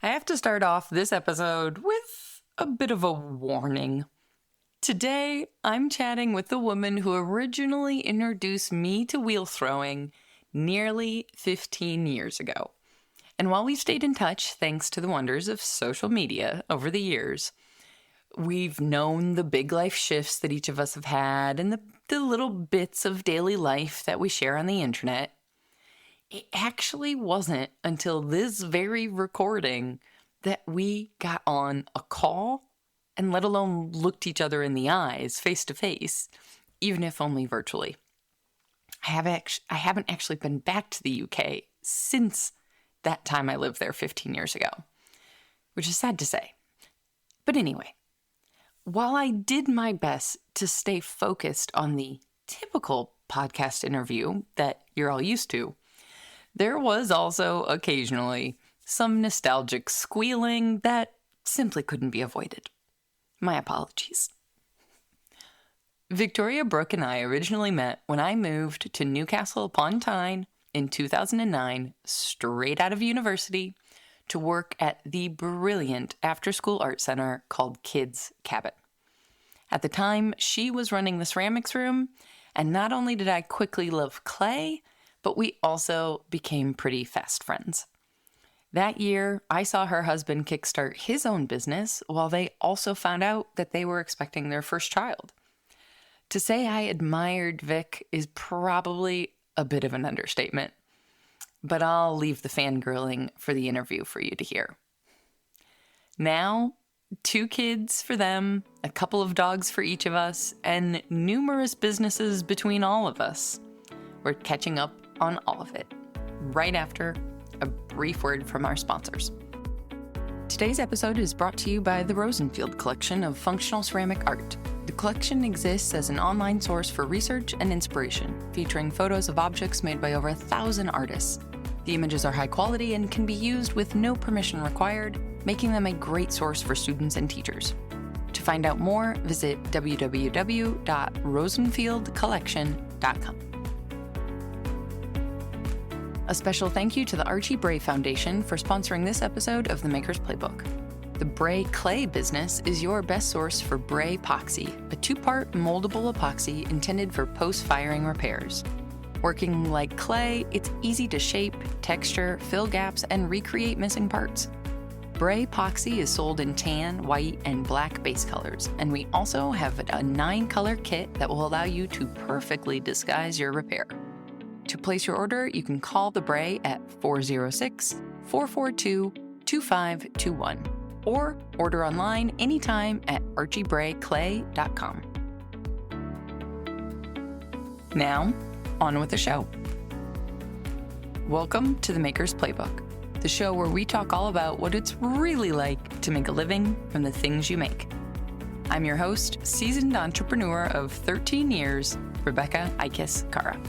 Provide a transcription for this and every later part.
I have to start off this episode with a bit of a warning. Today, I'm chatting with the woman who originally introduced me to wheel throwing nearly 15 years ago. And while we've stayed in touch thanks to the wonders of social media over the years, we've known the big life shifts that each of us have had and the little bits of daily life that we share on the internet. It actually wasn't until this very recording that we got on a call and let alone looked each other in the eyes face to face, even if only virtually. I haven't actually been back to the UK since that time I lived there 15 years ago, which is sad to say. But anyway, while I did my best to stay focused on the typical podcast interview that you're all used to, there was also occasionally some nostalgic squealing that simply couldn't be avoided. My apologies. Victoria Brook and I originally met when I moved to Newcastle-upon-Tyne in 2009, straight out of university, to work at the brilliant after-school art center called Kids Cabin. At the time, she was running the ceramics room, and not only did I quickly love clay, but we also became pretty fast friends. That year, I saw her husband kickstart his own business while they also found out that they were expecting their first child. To say I admired Vic is probably a bit of an understatement, but I'll leave the fangirling for the interview for you to hear. Now, 2 kids for them, a couple of dogs for each of us, and numerous businesses between all of us. We're catching up on all of it, right after a brief word from our sponsors. Today's episode is brought to you by the Rosenfield collection of functional ceramic art. The collection exists as an online source for research and inspiration, featuring photos of objects made by over 1,000 artists. The images are high quality and can be used with no permission required, making them a great source for students and teachers. To find out more, visit www.rosenfieldcollection.com. A special thank you to the Archie Bray Foundation for sponsoring this episode of The Maker's Playbook. The Bray Clay business is your best source for Bray Epoxy, a 2-part moldable epoxy intended for post-firing repairs. Working like clay, it's easy to shape, texture, fill gaps, and recreate missing parts. Bray Epoxy is sold in tan, white, and black base colors, and we also have a 9-color kit that will allow you to perfectly disguise your repair. To place your order, you can call the Bray at 406-442-2521 or order online anytime at archiebrayclay.com. Now, on with the show. Welcome to The Maker's Playbook, the show where we talk all about what it's really like to make a living from the things you make. I'm your host, seasoned entrepreneur of 13 years, Rebecca Ikes-Kara.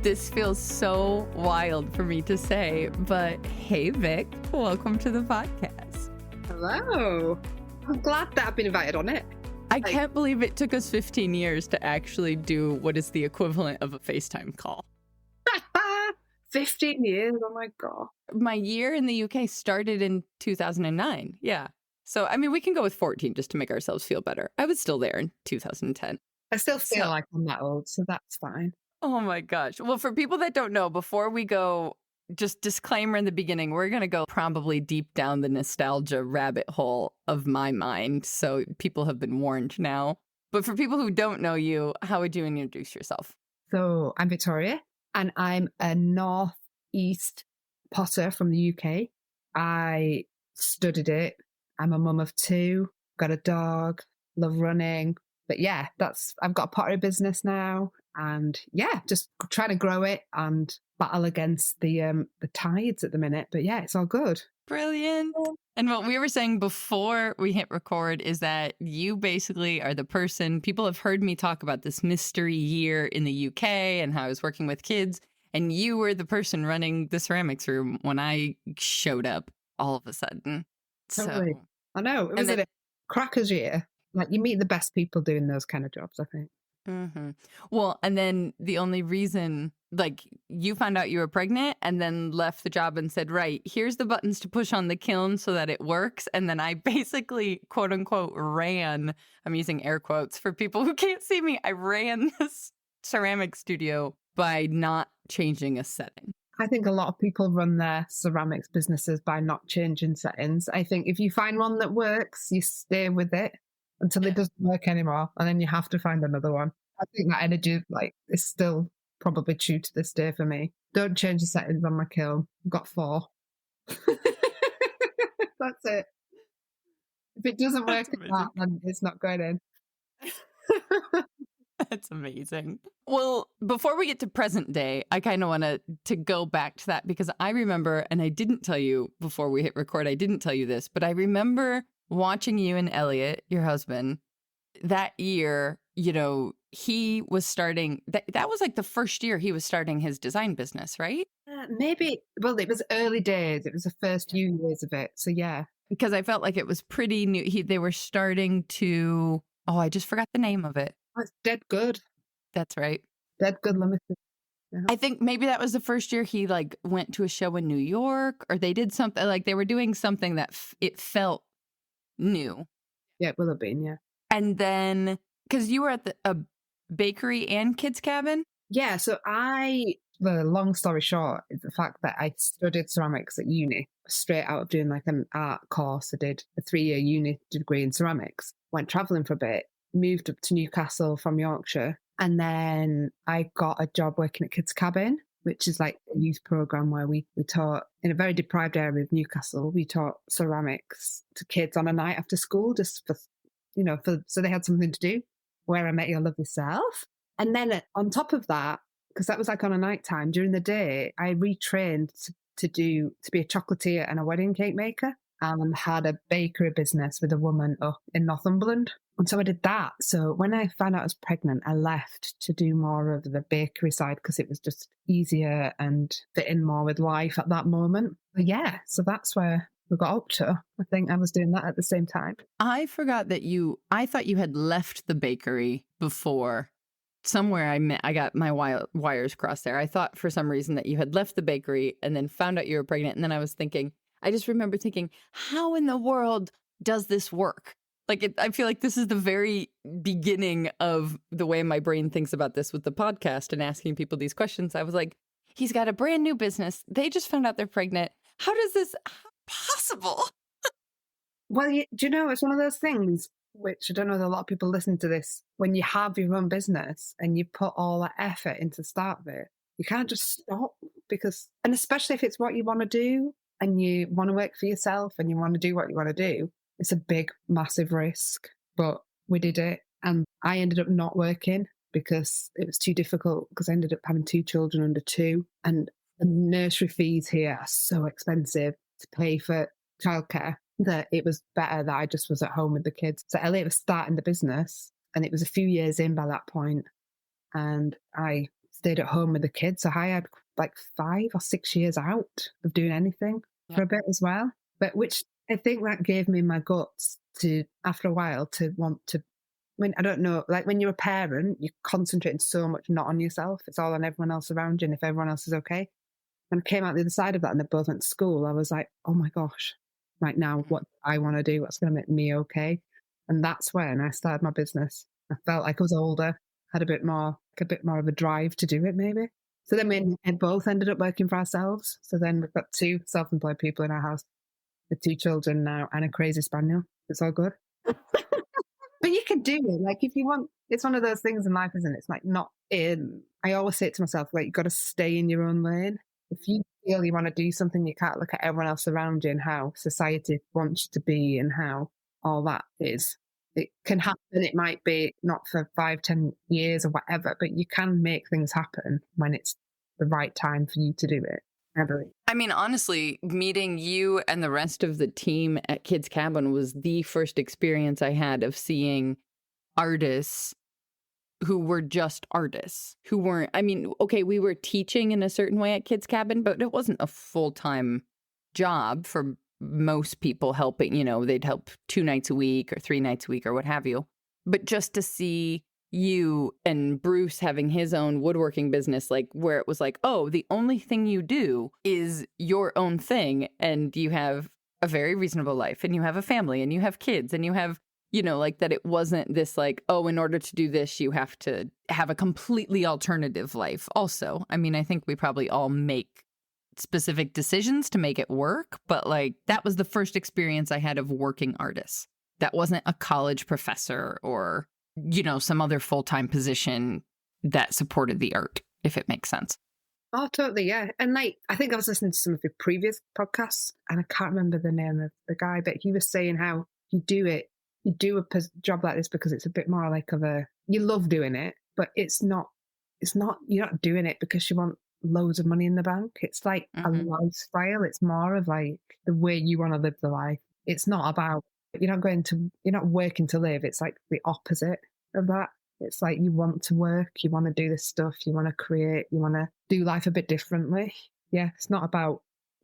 This feels so wild for me to say, but hey, Vic, welcome to the podcast. Hello. I'm glad that I've been invited on it. I can't believe it took us 15 years to actually do what is the equivalent of a FaceTime call. 15 years, oh my God. My year in the UK started in 2009, yeah. So, I mean, we can go with 14 just to make ourselves feel better. I was still there in 2010. I still feel like I'm that old, so that's fine. Oh my gosh. Well, for people that don't know, before we go, just disclaimer in the beginning, we're going to go probably deep down the nostalgia rabbit hole of my mind. So people have been warned now. But for people who don't know you, how would you introduce yourself? So I'm Victoria, and I'm a northeast potter from the UK. I studied it. I'm a mum of 2, got a dog, love running. But yeah, I've got a pottery business now. And yeah, just trying to grow it and battle against the tides at the minute. But yeah, it's all good. Brilliant. And what we were saying before we hit record is that you basically are the person, people have heard me talk about this mystery year in the UK and how I was working with kids. And you were the person running the ceramics room when I showed up all of a sudden. Totally. So, I know. It was a crackers year. Like, you meet the best people doing those kind of jobs, I think. Mm-hmm. Well, and then the only reason, like, you found out you were pregnant and then left the job and said, right, here's the buttons to push on the kiln so that it works. And then I basically, quote unquote, ran, I'm using air quotes for people who can't see me, I ran this ceramic studio by not changing a setting. I think a lot of people run their ceramics businesses by not changing settings. I think if you find one that works, you stay with it until it doesn't work anymore, and then you have to find another one. I think that energy, like, is still probably true to this day for me. Don't change the settings on my kiln. I've got 4. That's it. If it doesn't work at that, then it's not going in. That's amazing. Well, before we get to present day, I kind of want to go back to that because I remember, and I didn't tell you before we hit record, I didn't tell you this, but I remember watching you and Elliot, your husband, that year, you know, he was starting, that was like the first year he was starting his design business, right? Maybe, well, it was early days. It was the first few years of it. So yeah. Because I felt like it was pretty new. They were starting to, oh, I just forgot the name of it. Oh, it's Dead Good. That's right. Dead Good Limited. Yeah. I think maybe that was the first year he like went to a show in New York, or they did something, like they were doing something that it felt new. Yeah, it will have been, yeah. And then, because you were at a bakery and kids cabin? Yeah, so the long story short is the fact that I studied ceramics at uni, straight out of doing like an art course. I did a 3-year uni degree in ceramics, went travelling for a bit, moved up to Newcastle from Yorkshire, and then I got a job working at Kids Cabin, which is like a youth program where we taught in a very deprived area of Newcastle. We taught ceramics to kids on a night after school, just for, so they had something to do. Where I Met Your Lovely Self. And then on top of that, because that was like on a night time, during the day, I retrained to be a chocolatier and a wedding cake maker, and had a bakery business with a woman up in Northumberland. And so I did that. So when I found out I was pregnant, I left to do more of the bakery side because it was just easier and fit in more with life at that moment. But yeah, so that's where we got up to. I think I was doing that at the same time. I forgot that I thought you had left the bakery before. Somewhere I got my wires crossed there. I thought for some reason that you had left the bakery and then found out you were pregnant. And then I just remember thinking, how in the world does this work? Like, I feel like this is the very beginning of the way my brain thinks about this with the podcast and asking people these questions. I was like, he's got a brand new business. They just found out they're pregnant. How possible? Well, do you know, it's one of those things, which I don't know that a lot of people listen to this, when you have your own business and you put all that effort into the start of it, you can't just stop and especially if it's what you want to do and you want to work for yourself and you want to do what you want to do, it's a big, massive risk. But we did it, and I ended up not working because it was too difficult, because I ended up having 2 children under 2, and the nursery fees here are so expensive to pay for childcare that it was better that I just was at home with the kids. So Elliot was starting the business, and it was a few years in by that point, and I stayed at home with the kids. So I had like 5 or 6 years out of doing anything for a bit as well. But which I think that gave me my guts to, after a while, to want to, I mean, I don't know, like when you're a parent, you're concentrating so much not on yourself. It's all on everyone else around you and if everyone else is okay. And I came out the other side of that and they both went to school. I was like, oh my gosh, right now, what I want to do, what's going to make me okay. And that's when I started my business. I felt like I was older, had a bit more of a drive to do it maybe. So then we both ended up working for ourselves. So then we've got 2 self-employed people in our house, with 2 children now and a crazy spaniel. It's all good. But you can do it. Like if you want, it's one of those things in life, isn't it? It's like I always say it to myself, like, you've got to stay in your own lane. If you feel you want to do something, you can't look at everyone else around you and how society wants you to be and how all that is. It can happen. It might be not for 5-10 years or whatever, but you can make things happen when it's the right time for you to do it. I mean, honestly, meeting you and the rest of the team at Kids Cabin was the first experience I had of seeing artists who were just artists, who weren't, I mean, okay, we were teaching in a certain way at Kids Cabin, but it wasn't a full-time job for most people helping, they'd help 2 nights a week or 3 nights a week or what have you. But just to see you and Bruce having his own woodworking business, like where it was like, oh, the only thing you do is your own thing, and you have a very reasonable life, and you have a family, and you have kids, and you have, like that it wasn't this like, oh, in order to do this, you have to have a completely alternative life. Also, I mean, I think we probably all make specific decisions to make it work, but like that was the first experience I had of working artists. That wasn't a college professor or some other full-time position that supported the art, if it makes sense. Oh, totally, yeah. And like, I think I was listening to some of your previous podcasts, and I can't remember the name of the guy, but he was saying how you do a job like this because it's a bit more like you love doing it, but you're not doing it because you want loads of money in the bank. It's like a lifestyle. It's more of like the way you want to live the life. It's not about, you're not working to live. It's like the opposite of that. It's like you want to work, you want to do this stuff, you want to create, you want to do life a bit differently. Yeah, it's not about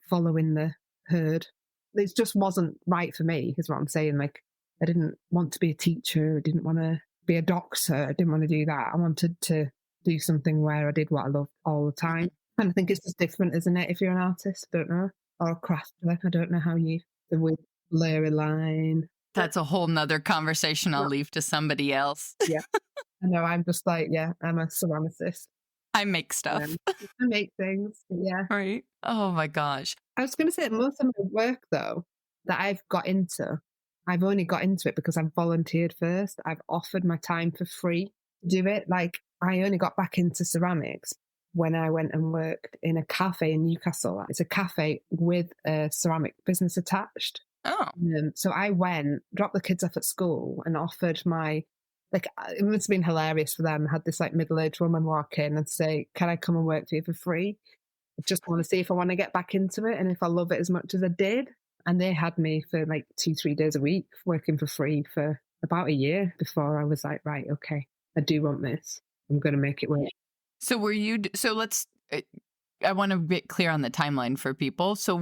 following the herd. It just wasn't right for me, is what I'm saying. Like, I didn't want to be a teacher, I didn't want to be a doctor, I didn't want to do that. I wanted to do something where I did what I loved all the time. And I think it's just different, isn't it, if you're an artist? I don't know. Or a crafter. I don't know how the with blurry line. That's a whole nother conversation I'll leave to somebody else. Yeah. I know, I'm just like, yeah, I'm a ceramicist. I make stuff. I make things, yeah. Right. Oh my gosh. I was going to say that most of my work, though, that I've only got into it because I've volunteered first. I've offered my time for free to do it. Like, I only got back into ceramics when I went and worked in a cafe in Newcastle. It's a cafe with a ceramic business attached. Oh. So I went, dropped the kids off at school and offered it must have been hilarious for them. I had this like middle-aged woman walk in and say, can I come and work for you for free? I just want to see if I want to get back into it and if I love it as much as I did. And they had me for like 2-3 days a week working for free for about a year before I was like, right, okay, I do want this. I'm going to make it work. So I want to be clear on the timeline for people. So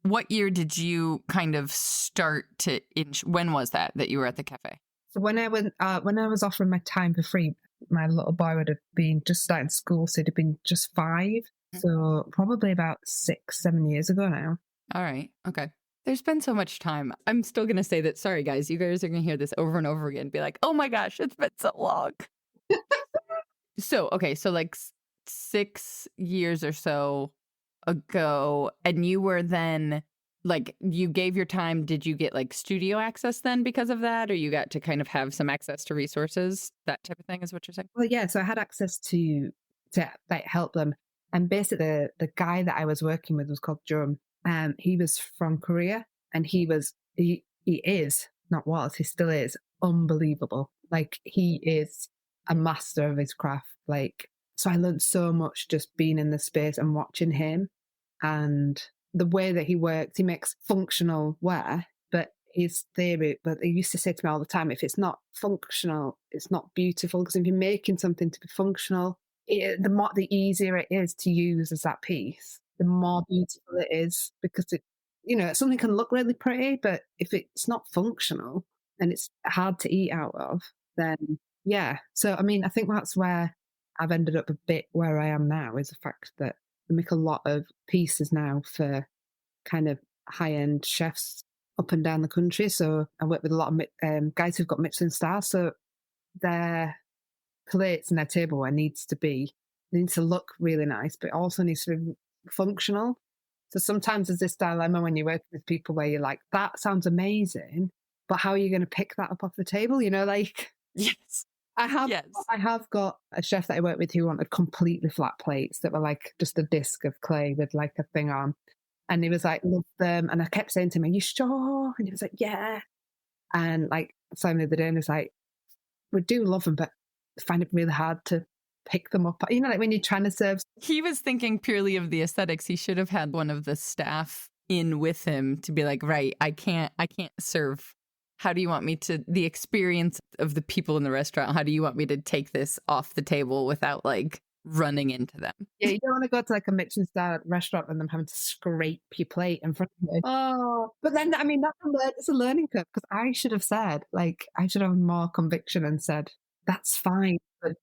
what year did you kind of start when was that you were at the cafe? So when I was offering my time for free, my little boy would have been just starting school, so he'd have been just 5. So probably about 6-7 years ago now. All right. Okay. There's been so much time. I'm still going to say that, sorry guys, you guys are going to hear this over and over again and be like, oh my gosh, it's been so long. So like 6 years or so ago, and you were then like, you gave your time, did you get like studio access then because of that, or you got to kind of have some access to resources, that type of thing is what you're saying? Well, yeah, so I had access to like help them. And basically the guy that I was working with was called Jum. He was from Korea, and he still is unbelievable. Like, he is a master of his craft. Like, so I learned so much just being in the space and watching him, and the way that he works. He makes functional wear, but he used to say to me all the time, if it's not functional, it's not beautiful. Because if you're making something to be functional, the easier it is to use as that piece, the more beautiful it is, because something can look really pretty, but if it's not functional and it's hard to eat out of, then yeah. So, I mean, I think that's where I've ended up a bit where I am now, is the fact that I make a lot of pieces now for kind of high-end chefs up and down the country. So I work with a lot of guys who've got Michelin stars. So their plates and their tableware needs to look really nice, but it also needs to be functional. So sometimes there's this dilemma when you work with people where you're like, that sounds amazing, but how are you going to pick that up off the table? Like, yes. I have got a chef that I work with who wanted completely flat plates that were like just a disc of clay with like a thing on. And he was like, love them. And I kept saying to him, are you sure? And he was like, yeah. And like, finally the day, and he was like, we do love them, but I find it really hard to pick them up. Like when you're trying to serve. He was thinking purely of the aesthetics. He should have had one of the staff in with him to be like, right, I can't serve. How do you want me to, the experience of the people in the restaurant, how do you want me to take this off the table without like running into them? Yeah, you don't want to go to like a Michelin star restaurant and them having to scrape your plate in front of you. Oh, but then, I mean, it's a learning curve, because I should have said, like, I should have more conviction and said, that's fine. But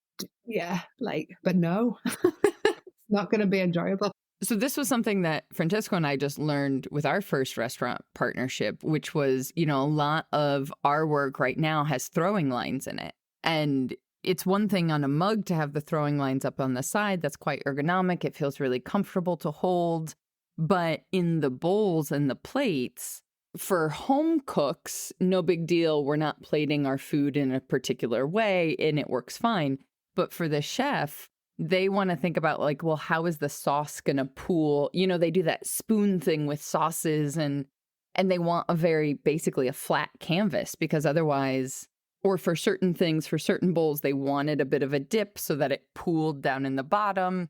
yeah, like, but no, it's not going to be enjoyable. So this was something that Francesco and I just learned with our first restaurant partnership, which was, a lot of our work right now has throwing lines in it. And it's one thing on a mug to have the throwing lines up on the side. That's quite ergonomic. It feels really comfortable to hold. But in the bowls and the plates, for home cooks, no big deal. We're not plating our food in a particular way and it works fine. But for the chef, they want to think about like, well, how is the sauce going to pool? They do that spoon thing with sauces and they want basically a flat canvas because otherwise, or for certain things, for certain bowls, they wanted a bit of a dip so that it pooled down in the bottom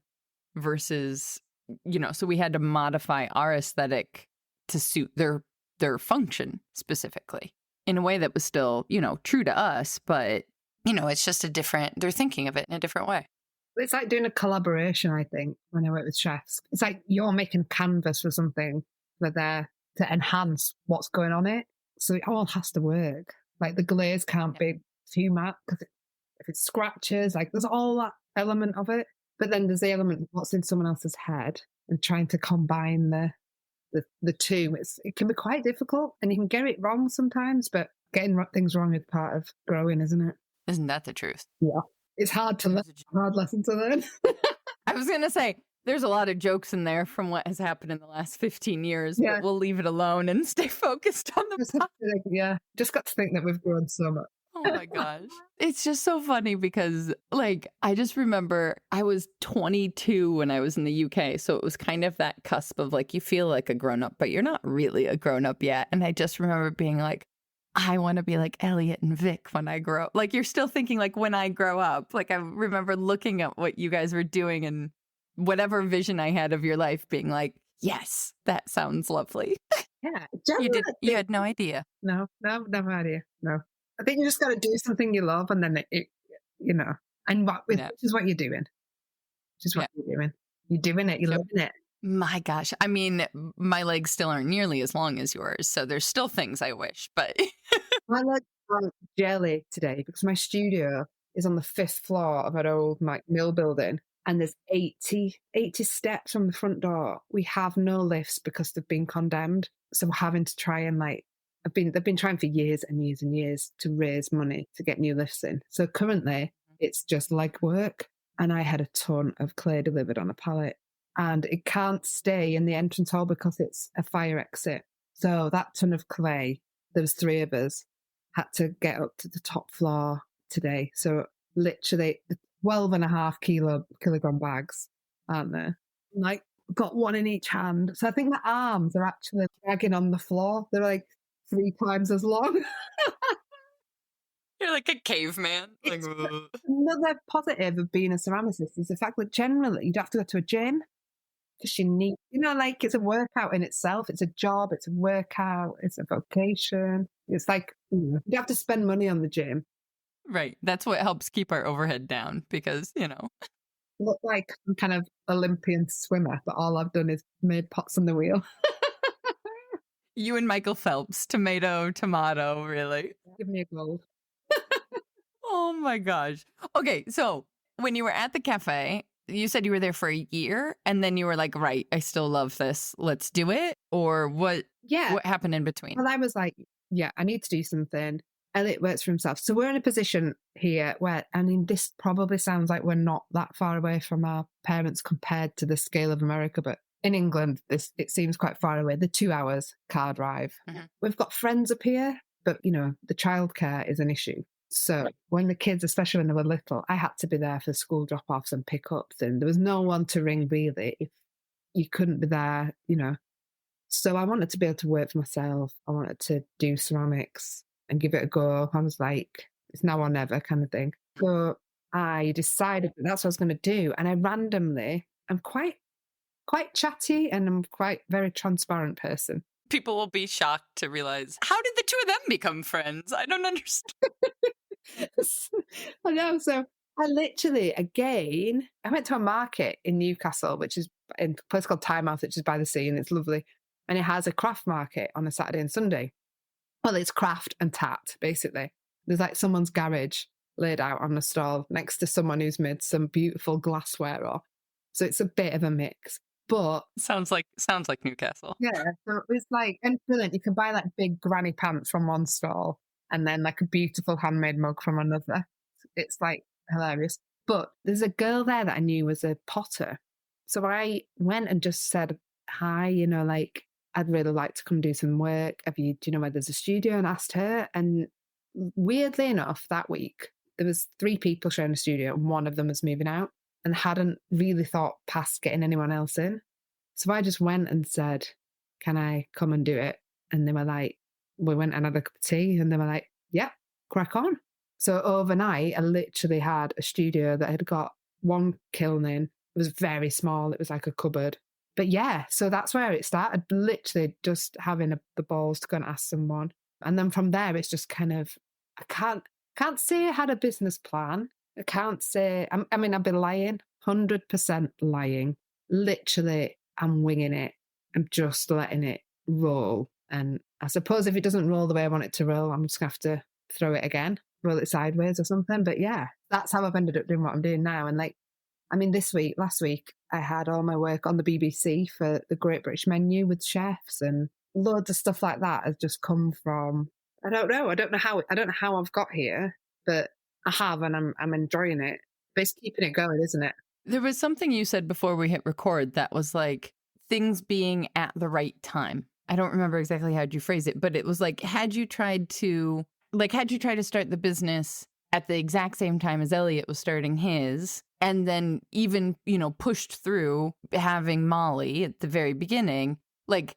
versus, so we had to modify our aesthetic to suit their function specifically in a way that was still, true to us, but, it's just they're thinking of it in a different way. It's like doing a collaboration, I think, when I work with chefs. It's like you're making canvas for something. They're there to enhance what's going on it. So it all has to work. Like the glaze can't be too matte because if it scratches, like there's all that element of it. But then there's the element of what's in someone else's head and trying to combine the two. It can be quite difficult and you can get it wrong sometimes, but getting things wrong is part of growing, isn't it? Isn't that the truth? Yeah. It's hard to learn. Hard lesson to learn. I was going to say, there's a lot of jokes in there from what has happened in the last 15 years, but we'll leave it alone and stay focused on the pot. Yeah, just got to think that we've grown so much. Oh my gosh. It's just so funny because, like, I just remember I was 22 when I was in the UK. So it was kind of that cusp of, like, you feel like a grown-up, but you're not really a grown-up yet. And I just remember being like, I want to be like Elliot and Vic when I grow up. Like, you're still thinking, like, when I grow up. Like, I remember looking at what you guys were doing and whatever vision I had of your life being like, yes, that sounds lovely. Yeah. You had no idea. No idea. No. I think you just got to do something you love and then it and which is what you're doing. Which is what you're doing. You're doing it. You're living it. My gosh. I mean, my legs still aren't nearly as long as yours. So there's still things I wish, but. My legs are jelly today because my studio is on the 5th floor of an old mill building and there's 80 steps from the front door. We have no lifts because they've been condemned. So we're having to try and they've been trying for years and years and years to raise money to get new lifts in. So currently it's just leg work. And I had a ton of clay delivered on a pallet and it can't stay in the entrance hall because it's a fire exit. So that ton of clay, there was 3 of us, had to get up to the top floor today. So literally 12.5 kilogram bags, aren't there? Like got one in each hand. So I think the arms are actually dragging on the floor. They're like 3 times as long. You're like a caveman. Like, another positive of being a ceramicist is the fact that generally you don't have to go to a gym because you need, like it's a workout in itself. It's a job. It's a workout. It's a vocation. It's like you have to spend money on the gym. Right. That's what helps keep our overhead down because, Look like some kind of Olympian swimmer, but all I've done is made pots on the wheel. You and Michael Phelps, tomato, really. Give me a gold. Oh my gosh. Okay, so when you were at the cafe, you said you were there for a year and then you were like, right, I still love this. Let's do it. Or what? Yeah. What happened in between? Well, I was like, yeah, I need to do something. Elliot works for himself. So we're in a position here where, this probably sounds like we're not that far away from our parents compared to the scale of America, but in England, it seems quite far away. The 2 hours car drive. Mm-hmm. We've got friends up here, but, the childcare is an issue. So when the kids, especially when they were little, I had to be there for school drop-offs and pick-ups, and there was no one to ring really if you couldn't be there, So I wanted to be able to work for myself. I wanted to do ceramics and give it a go. I was like, it's now or never kind of thing. So I decided that's what I was going to do. And I randomly, I'm quite chatty and I'm quite very transparent person. People will be shocked to realize, how did the 2 of them become friends? I don't understand. I know. So I literally, again, I went to a market in Newcastle, which is in a place called Tynemouth, which is by the sea, and it's lovely. And it has a craft market on a Saturday and Sunday. Well, it's craft and tat, basically. There's like someone's garage laid out on the stall next to someone who's made some beautiful glassware off. So it's a bit of a mix. But Sounds like Newcastle. yeah, so it's like, and brilliant. You can buy like big granny pants from one stall and then like a beautiful handmade mug from another. It's like hilarious. But there's a girl there that I knew was a potter. So I went and just said, hi, like, I'd really like to come do some work. Do you know where there's a studio? And asked her. And weirdly enough, that week, there was 3 people sharing a studio and one of them was moving out and hadn't really thought past getting anyone else in. So I just went and said, can I come and do it? And they were like, we went and had a cup of tea and they were like, yeah, crack on. So overnight, I literally had a studio that had got one kiln in. It was very small. It was like a cupboard. But yeah, so that's where it started. Literally just having the balls to go and ask someone. And then from there, it's just kind of, I can't say I had a business plan. I can't say, I mean, I've been lying, 100% lying. Literally, I'm winging it. I'm just letting it roll. And I suppose if it doesn't roll the way I want it to roll, I'm just going to have to throw it again, roll it sideways or something. But yeah, that's how I've ended up doing what I'm doing now. And like, I mean, last week, I had all my work on the BBC for the Great British Menu with chefs, and loads of stuff like that has just come from, I don't know how I've got here, but I have, and I'm enjoying it. But it's keeping it going, isn't it? There was something you said before we hit record that was like things being at the right time. I don't remember exactly how you phrase it, but it was like, had you tried to start the business at the exact same time as Elliot was starting his, and then even, pushed through having Molly at the very beginning, like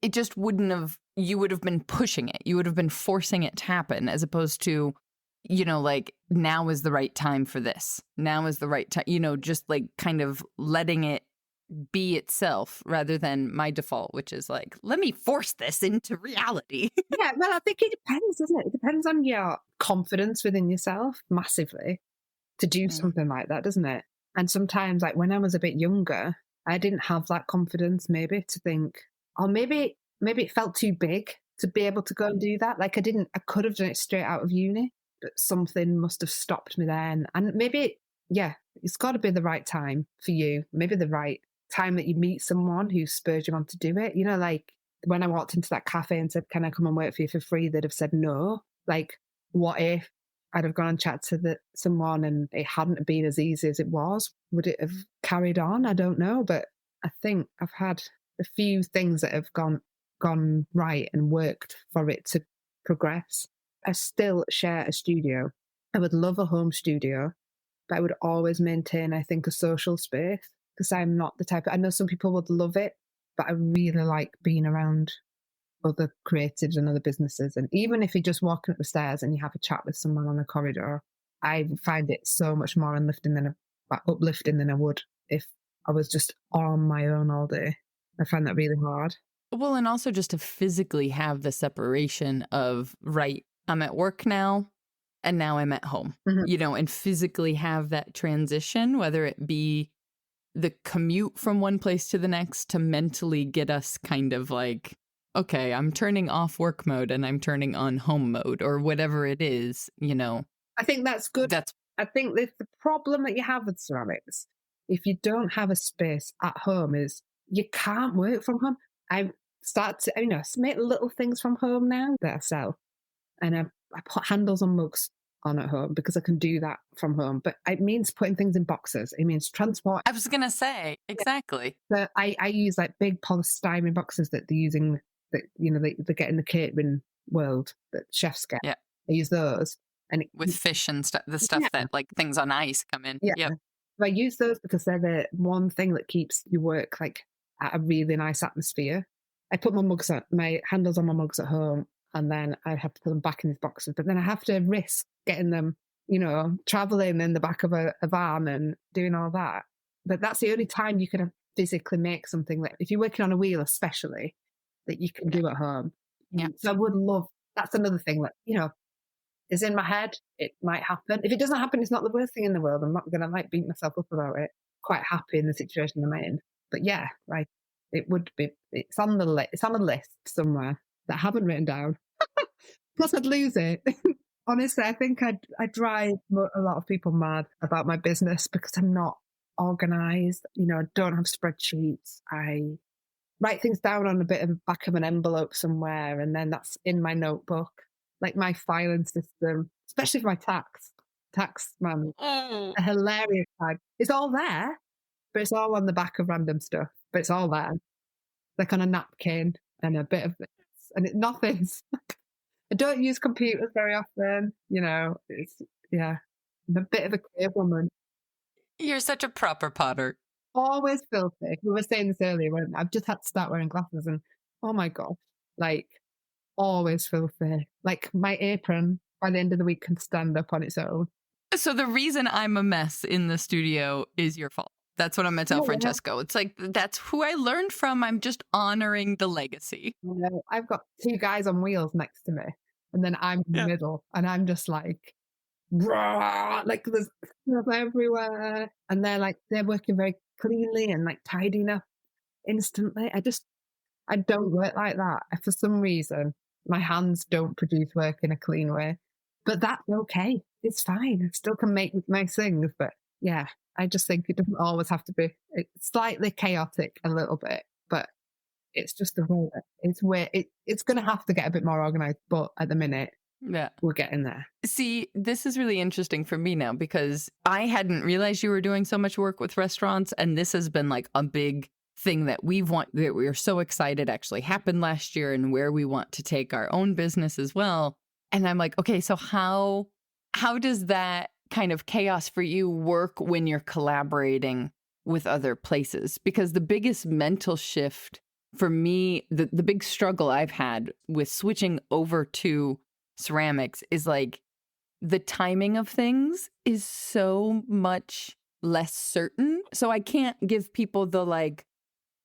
it just you would have been pushing it. You would have been forcing it to happen as opposed to, like, now is the right time for this. Now is the right time, just like kind of letting it be itself rather than my default, which is like, let me force this into reality. Yeah, well, I think it depends, doesn't it? It depends on your confidence within yourself massively to do something like that, doesn't it? And sometimes, like when I was a bit younger, I didn't have that confidence maybe to think, or maybe it felt too big to be able to go and do that. Like I could have done it straight out of uni, but something must have stopped me then. And maybe, yeah, it's got to be the right time for you. Maybe the right time that you meet someone who spurs you on to do it. Like when I walked into that cafe and said, can I come and work for you for free? They'd have said no. Like, what if I'd have gone and chatted to someone and it hadn't been as easy as it was? Would it have carried on? I don't know. But I think I've had a few things that have gone right and worked for it to progress. I still share a studio. I would love a home studio, but I would always maintain, I think, a social space because I'm not the type I know some people would love it, but I really like being around other creatives and other businesses. And even if you're just walking up the stairs and you have a chat with someone on a corridor, I find it so much more uplifting than I would if I was just on my own all day. I find that really hard. Well, and also just to physically have the separation of, right, I'm at work now and now I'm at home, and physically have that transition, whether it be the commute from one place to the next to mentally get us kind of like, okay, I'm turning off work mode and I'm turning on home mode or whatever it is, I think that's good. I think the problem that you have with ceramics, if you don't have a space at home, is you can't work from home. I start to, make little things from home now that I sell. And I put handles on mugs on at home because I can do that from home. But it means putting things in boxes. It means transport. I was going to say, exactly. So I use like big polystyrene boxes that they're using, that, they get in the catering world that chefs get. Yeah. I use those. And with fish and stuff, the stuff that like things on ice come in. Yeah. Yep. I use those because they're the one thing that keeps your work like at a really nice atmosphere. I put my handles on my mugs at home, and then I have to put them back in these boxes. But then I have to risk getting them, traveling in the back of a van and doing all that. But that's the only time you can physically make something that, if you're working on a wheel especially, that you can do at home. Yeah. So I would love, that's another thing that, is in my head. It might happen. If it doesn't happen, it's not the worst thing in the world. I'm not going to like beat myself up about it. Quite happy in the situation I'm in. But yeah, like it would be, it's on the list somewhere that I haven't written down. Plus I'd lose it. Honestly, I think I drive a lot of people mad about my business because I'm not organized. I don't have spreadsheets. I write things down on a bit of the back of an envelope somewhere, and then that's in my notebook. Like my filing system, especially for my tax. Tax man, Oh. a hilarious tag. It's all there, but it's all on the back of random stuff. But it's all there, like on a napkin and a bit of this, and nothing's. I don't use computers very often. It's yeah. I'm a bit of a cave woman. You're such a proper Potter. Always filthy. We were saying this earlier when I've just had to start wearing glasses, and oh my god, like always filthy. Like my apron by the end of the week can stand up on its own. So the reason I'm a mess in the studio is your fault. That's what I'm going to tell Francesco. It's like, that's who I learned from. I'm just honoring the legacy. I've got two guys on wheels next to me, and then I'm in the middle, and I'm just like, rah, like there's stuff everywhere. And they're working very cleanly and like tidying up instantly. I don't work like that. For some reason, my hands don't produce work in a clean way. But that's okay. It's fine. I still can make nice things. But yeah, I just think it doesn't always have to be. It's slightly chaotic a little bit, but it's just the way that it's where it's going to have to get a bit more organized. But at the minute, we're getting there. See, this is really interesting for me now because I hadn't realized you were doing so much work with restaurants. And this has been like a big thing that that we're so excited actually happened last year and where we want to take our own business as well. And I'm like, okay, so how does that kind of chaos for you work when you're collaborating with other places? Because the biggest mental shift for me, the big struggle I've had with switching over to ceramics is like the timing of things is so much less certain. So I can't give people the like,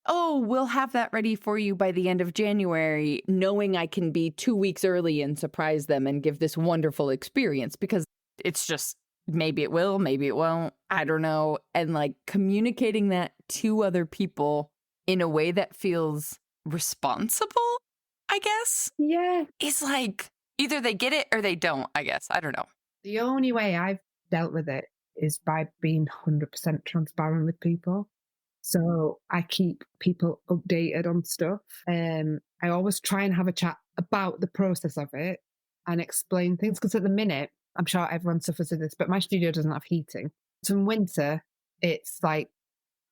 oh, we'll have that ready for you by the end of January, knowing I can be 2 weeks early and surprise them and give this wonderful experience because it's just maybe it will, maybe it won't. I don't know. And like communicating that to other people in a way that feels responsible, I guess. Yeah. It's like either they get it or they don't, I guess. I don't know. The only way I've dealt with it is by being 100% transparent with people. So I keep people updated on stuff. I always try and have a chat about the process of it and explain things. Because at the minute, I'm sure everyone suffers with this, but my studio doesn't have heating. So in winter, it's like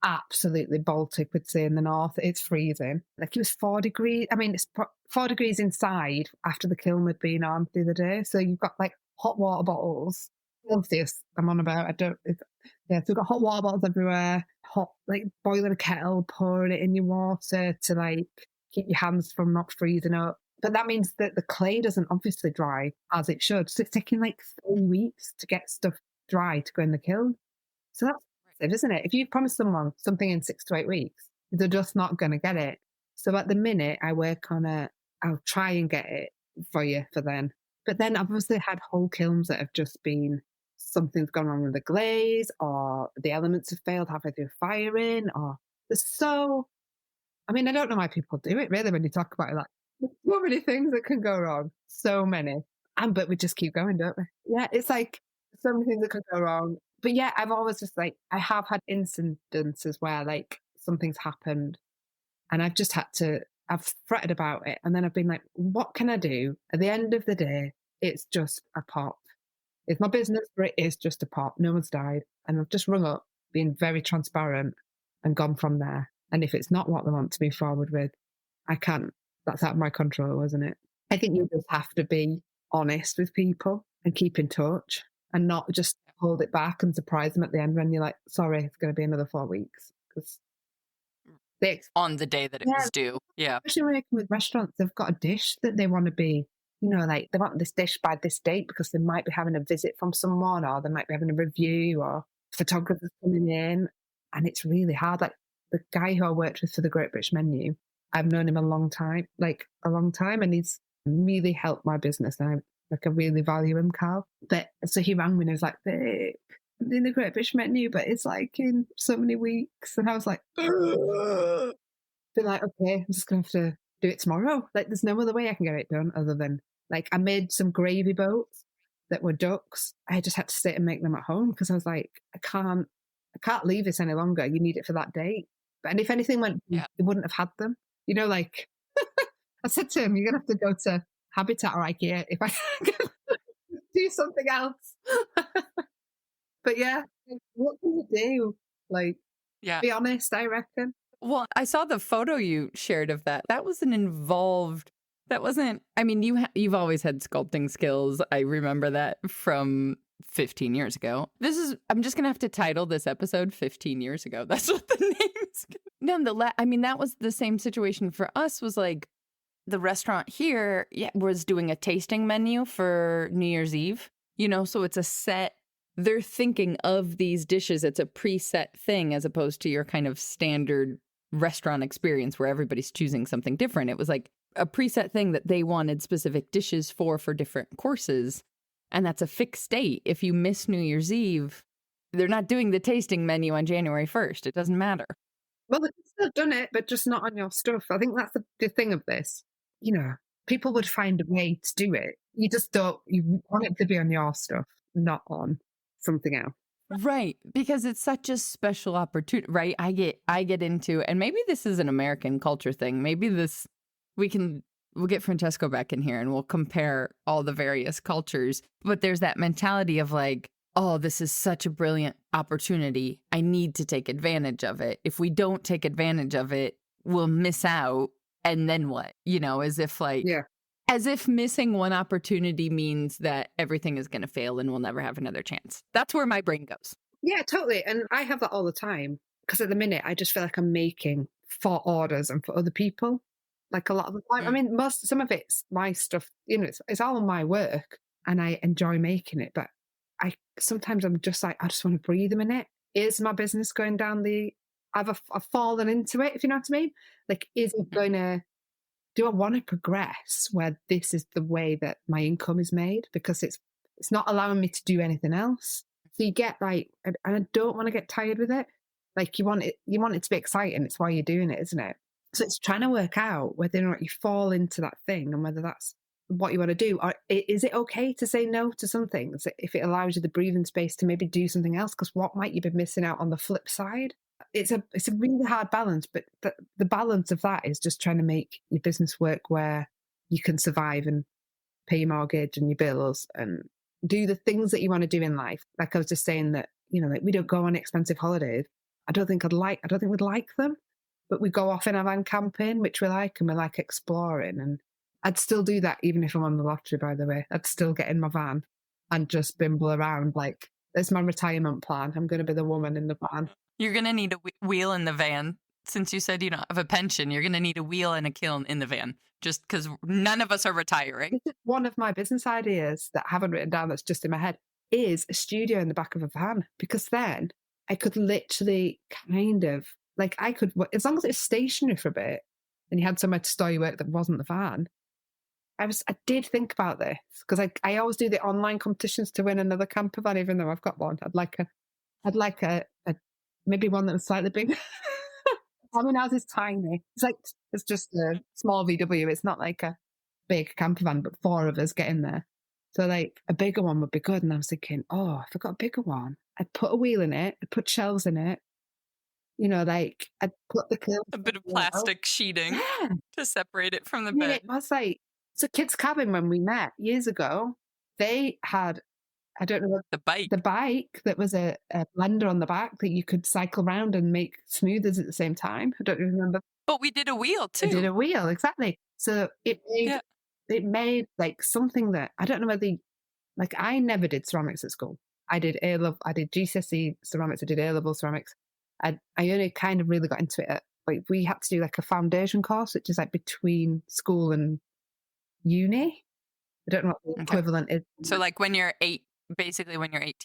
absolutely Baltic, we'd say in the north. It's freezing. Like it was 4 degrees. I mean, it's 4 degrees inside after the kiln had been on the other day. So you've got like hot water bottles. Celsius, I'm on about. So we've got hot water bottles everywhere. Hot, like boiling a kettle, pouring it in your water to like keep your hands from not freezing up. But that means that the clay doesn't obviously dry as it should. So it's taking like 3 weeks to get stuff dry to go in the kiln. So that's massive, isn't it? If you promise someone something in 6 to 8 weeks, they're just not going to get it. So at the minute, I work on it. I'll try and get it for you for then. But then I've obviously had whole kilns that have just been something's gone wrong with the glaze or the elements have failed halfway through firing or there's I don't know why people do it really when you talk about it. Like, there's so many things that can go wrong. So many. But we just keep going, don't we? Yeah, it's like so many things that can go wrong. But yeah, I've always just like, I have had incidences where like something's happened and I've just I've fretted about it. And then I've been like, what can I do? At the end of the day, it's just a pot. It's my business, but it is just a pot. No one's died. And I've just rung up, being very transparent and gone from there. And if it's not what they want to move forward with, I can't. That's out of my control, isn't it? I think you just have to be honest with people and keep in touch and not just hold it back and surprise them at the end when you're like, sorry, it's going to be another 4 weeks. Because on the day that it was due. Yeah. Especially when working with restaurants, they've got a dish that they want to be, like they want this dish by this date because they might be having a visit from someone or they might be having a review or photographers coming in. And it's really hard. Like the guy who I worked with for the Great British Menu, I've known him a long time, and he's really helped my business. And I really value him, Carl. But so he rang me and he was like, babe, I'm doing the Great British Menu, but it's like in so many weeks. And I was like, ugh. Be like, okay, I'm just going to have to do it tomorrow. Like, there's no other way I can get it done other than, like, I made some gravy boats that were ducks. I just had to sit and make them at home because I was like, I can't leave this any longer. You need it for that date. And if anything went, Yeah. it wouldn't have had them. You know, like I said to him, you're gonna have to go to Habitat or IKEA if I do something else. But yeah, what can you do? Like, Yeah. be honest, I reckon. Well, I saw the photo you shared of that. That was an involved. That wasn't. I mean, you've always had sculpting skills. I remember that from 15 years ago. I'm just gonna have to title this episode 15 years ago. That's what the name's. Nonetheless, I mean, that was the same situation for us. Was like the restaurant here was doing a tasting menu for New Year's Eve. You know, so it's a set. They're thinking of these dishes. It's a preset thing as opposed to your kind of standard restaurant experience where everybody's choosing something different. It was like a preset thing that they wanted specific dishes for different courses. And that's a fixed date. If you miss New Year's Eve, they're not doing the tasting menu on January 1st. It doesn't matter. Well, they could still have done it, but just not on your stuff. I think that's the thing of this. You know, people would find a way to do it. You just don't, you want it to be on your stuff, not on something else. Right, because it's such a special opportunity, right? I get into, and maybe this is an American culture thing. Maybe we'll get Francesco back in here and we'll compare all the various cultures. But there's that mentality of like, oh, this is such a brilliant opportunity. I need to take advantage of it. If we don't take advantage of it, we'll miss out. And then what? You know, as if like, Yeah. as if missing one opportunity means that everything is going to fail and we'll never have another chance. That's where my brain goes. Yeah, totally. And I have that all the time because at the minute I just feel like I'm making for orders and for other people. Like a lot of the time. I mean, some of it's my stuff, you know, it's all my work and I enjoy making it. But sometimes I'm just like, I just want to breathe a minute. Is my business going down I've fallen into it, if you know what I mean? Like, is it going to, do I want to progress where this is the way that my income is made? Because it's not allowing me to do anything else. So you get like, and I don't want to get tired with it. Like you want it to be exciting. It's why you're doing it, isn't it? So it's trying to work out whether or not you fall into that thing and whether that's what you want to do. Or is it okay to say no to some things if it allows you the breathing space to maybe do something else? Because what might you be missing out on the flip side? It's a really hard balance, but the balance of that is just trying to make your business work where you can survive and pay your mortgage and your bills and do the things that you want to do in life. Like I was just saying that, you know, like we don't go on expensive holidays. I don't think we'd like them, but we go off in a van camping, which we like, and we like exploring. And I'd still do that even if I'm on the lottery, by the way. I'd still get in my van and just bimble around like, there's my retirement plan. I'm going to be the woman in the van. You're going to need a wheel in the van. Since you said you don't have a pension, you're going to need a wheel and a kiln in the van, just because none of us are retiring. One of my business ideas that I haven't written down that's just in my head is a studio in the back of a van, because then I could literally kind of, like I could, as long as it's stationary for a bit and you had somewhere to store your work that wasn't the van. I did think about this because I always do the online competitions to win another camper van, even though I've got one. I'd like a maybe one that was slightly bigger. I mean, ours is tiny. It's just a small VW. It's not like a big camper van, but 4 of us get in there. So like a bigger one would be good. And I was thinking, oh, if I got a bigger one, I'd put a wheel in it, I'd put shelves in it. You know, like I'd put a bit of plastic sheeting to separate it from the bed. It was like, so Kids Cabin, when we met years ago, they had, I don't know what, the bike that was a blender on the back that you could cycle around and make smoothers at the same time. I don't remember. But we did a wheel too. We did a wheel, exactly. So it made like something that I don't know whether, like I never did ceramics at school. I did GCSE ceramics, I did A-level ceramics. I only kind of really got into it like we had to do like a foundation course, which is like between school and uni. I don't know what the equivalent is. So like when you're 18.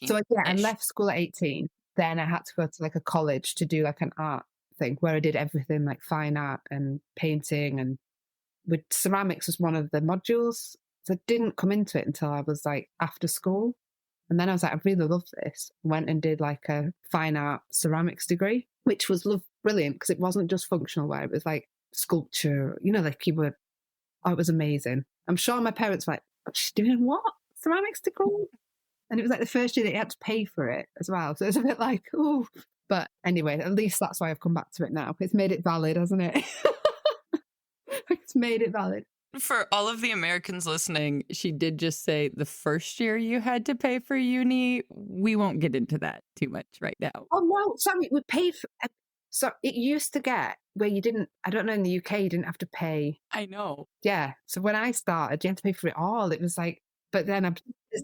So I left school at 18. Then I had to go to like a college to do like an art thing where I did everything like fine art and painting, and with ceramics was one of the modules. So I didn't come into it until I was like after school. And then I was like, I really love this. Went and did like a fine art ceramics degree, which was brilliant because it wasn't just functional wear. It was like sculpture, you know, like it was amazing. I'm sure my parents were like, she's doing what? ceramics degree? And it was like the first year that you had to pay for it as well. So it's a bit like, oh. But anyway, at least that's why I've come back to it now. It's made it valid, hasn't it? It's made it valid. For all of the Americans listening, she did just say the first year you had to pay for uni. We won't get into that too much right now. Oh, no, sorry, we paid for... So it used to get where you didn't... I don't know, in the UK, you didn't have to pay. I know. Yeah. So when I started, you had to pay for it all. It was like... But then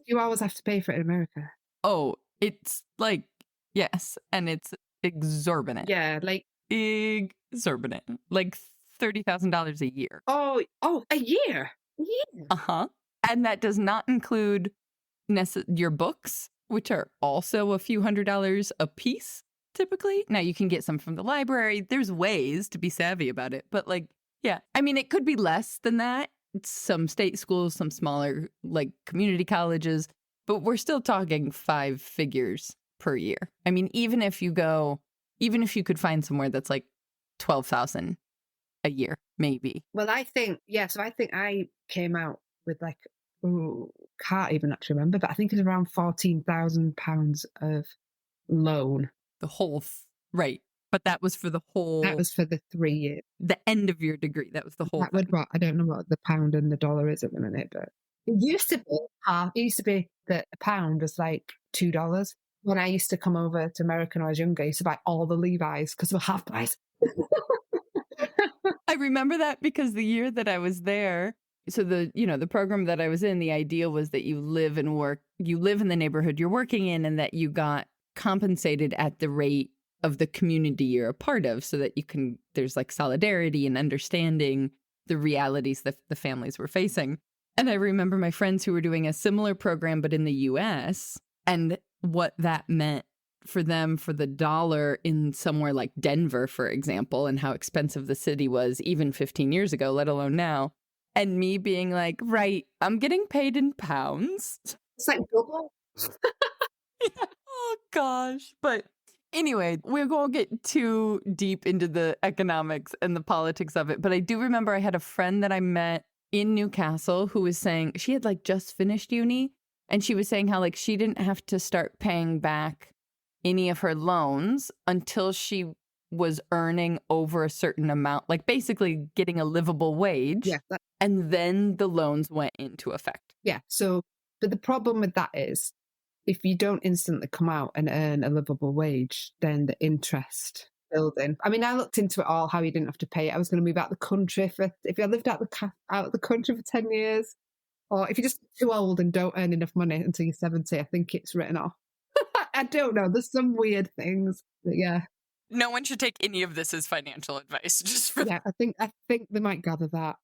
you always have to pay for it in America. Oh, it's like... Yes, and it's exorbitant. Yeah, like... Exorbitant. Like $30,000 a year. Oh, a year? Yeah. Uh-huh. And that does not include your books, which are also a few $100s a piece, typically. Now, you can get some from the library. There's ways to be savvy about it. But, like, yeah. I mean, it could be less than that. Some state schools, some smaller, like, community colleges. But we're still talking 5 figures per year. I mean, even if you could find somewhere that's, like, 12,000 a year, maybe. Well, I think I came out with like, can't even actually remember, but I think it's around £14,000 of loan. The whole, right. But that was for the whole... That was for the 3 years. The end of your degree. That was the whole thing. I don't know what the pound and the dollar is at the minute, but it used to be that a pound was like $2. When I used to come over to America when I was younger, I used to buy all the Levi's because they were half price. I remember that because the year that I was there, so the program that I was in, the idea was that you live in the neighborhood you're working in, and that you got compensated at the rate of the community you're a part of, so that there's like solidarity and understanding the realities that the families were facing. And I remember my friends who were doing a similar program, but in the US, and what that meant for them, for the dollar in somewhere like Denver, for example, and how expensive the city was even 15 years ago, let alone now. And me being like, right, I'm getting paid in pounds. It's like double. Yeah. Oh, gosh. But anyway, we won't get too deep into the economics and the politics of it. But I do remember I had a friend that I met in Newcastle who was saying she had like just finished uni. And she was saying how like she didn't have to start paying back any of her loans until she was earning over a certain amount, like basically getting a livable wage. Yeah. And then the loans went into effect. Yeah. So, but the problem with that is if you don't instantly come out and earn a livable wage, then the interest building. I mean, I looked into it all, how you didn't have to pay it. I was going to move out the country if you lived out of the country for 10 years, or if you're just too old and don't earn enough money until you're 70, I think it's written off. I don't know. There's some weird things. But yeah. No one should take any of this as financial advice. Just for I think they might gather that.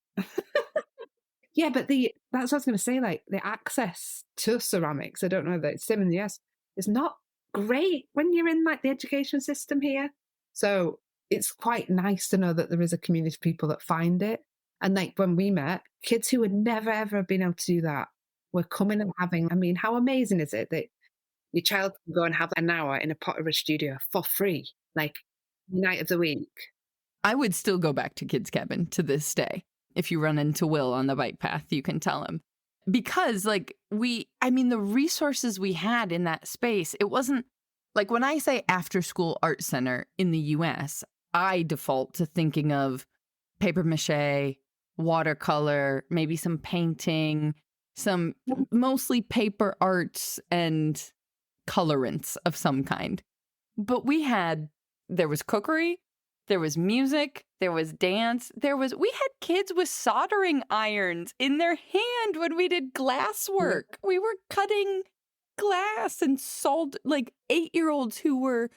Yeah, but that's what I was going to say. Like the access to ceramics, I don't know that it's same in the US, is not great when you're in like the education system here. So it's quite nice to know that there is a community of people that find it. And like when we met, kids who would never ever been able to do that were coming and having. I mean, how amazing is it that your child can go and have an hour in a pottery studio for free, like night of the week? I would still go back to Kids Cabin to this day. If you run into Will on the bike path, you can tell him. Because like the resources we had in that space, it wasn't like when I say after school art center in the US, I default to thinking of paper mache, watercolor, maybe some painting, some mostly paper arts and colorants of some kind. But there was cookery, there was music, there was dance, we had kids with soldering irons in their hand when we did glass work. We were cutting glass and like 8-year-olds who were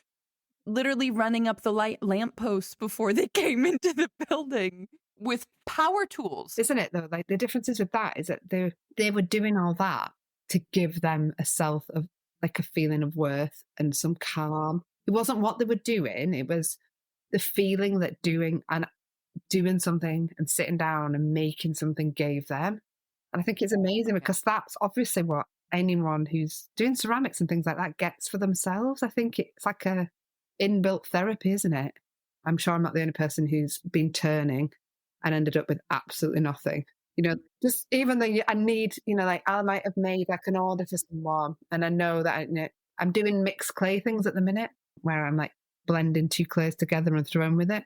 literally running up the lampposts before they came into the building with power tools. Isn't it though? Like the differences with that is that they were doing all that to give them a self of like a feeling of worth and some calm. It wasn't what they were doing. It was the feeling that doing something and sitting down and making something gave them. And I think it's amazing because that's obviously what anyone who's doing ceramics and things like that gets for themselves. I think it's like a inbuilt therapy, isn't it? I'm sure I'm not the only person who's been turning and ended up with absolutely nothing. Just even though I need, like I might have made like an order for someone and I know that I'm doing mixed clay things at the minute where I'm like blending two clays together and throwing with it.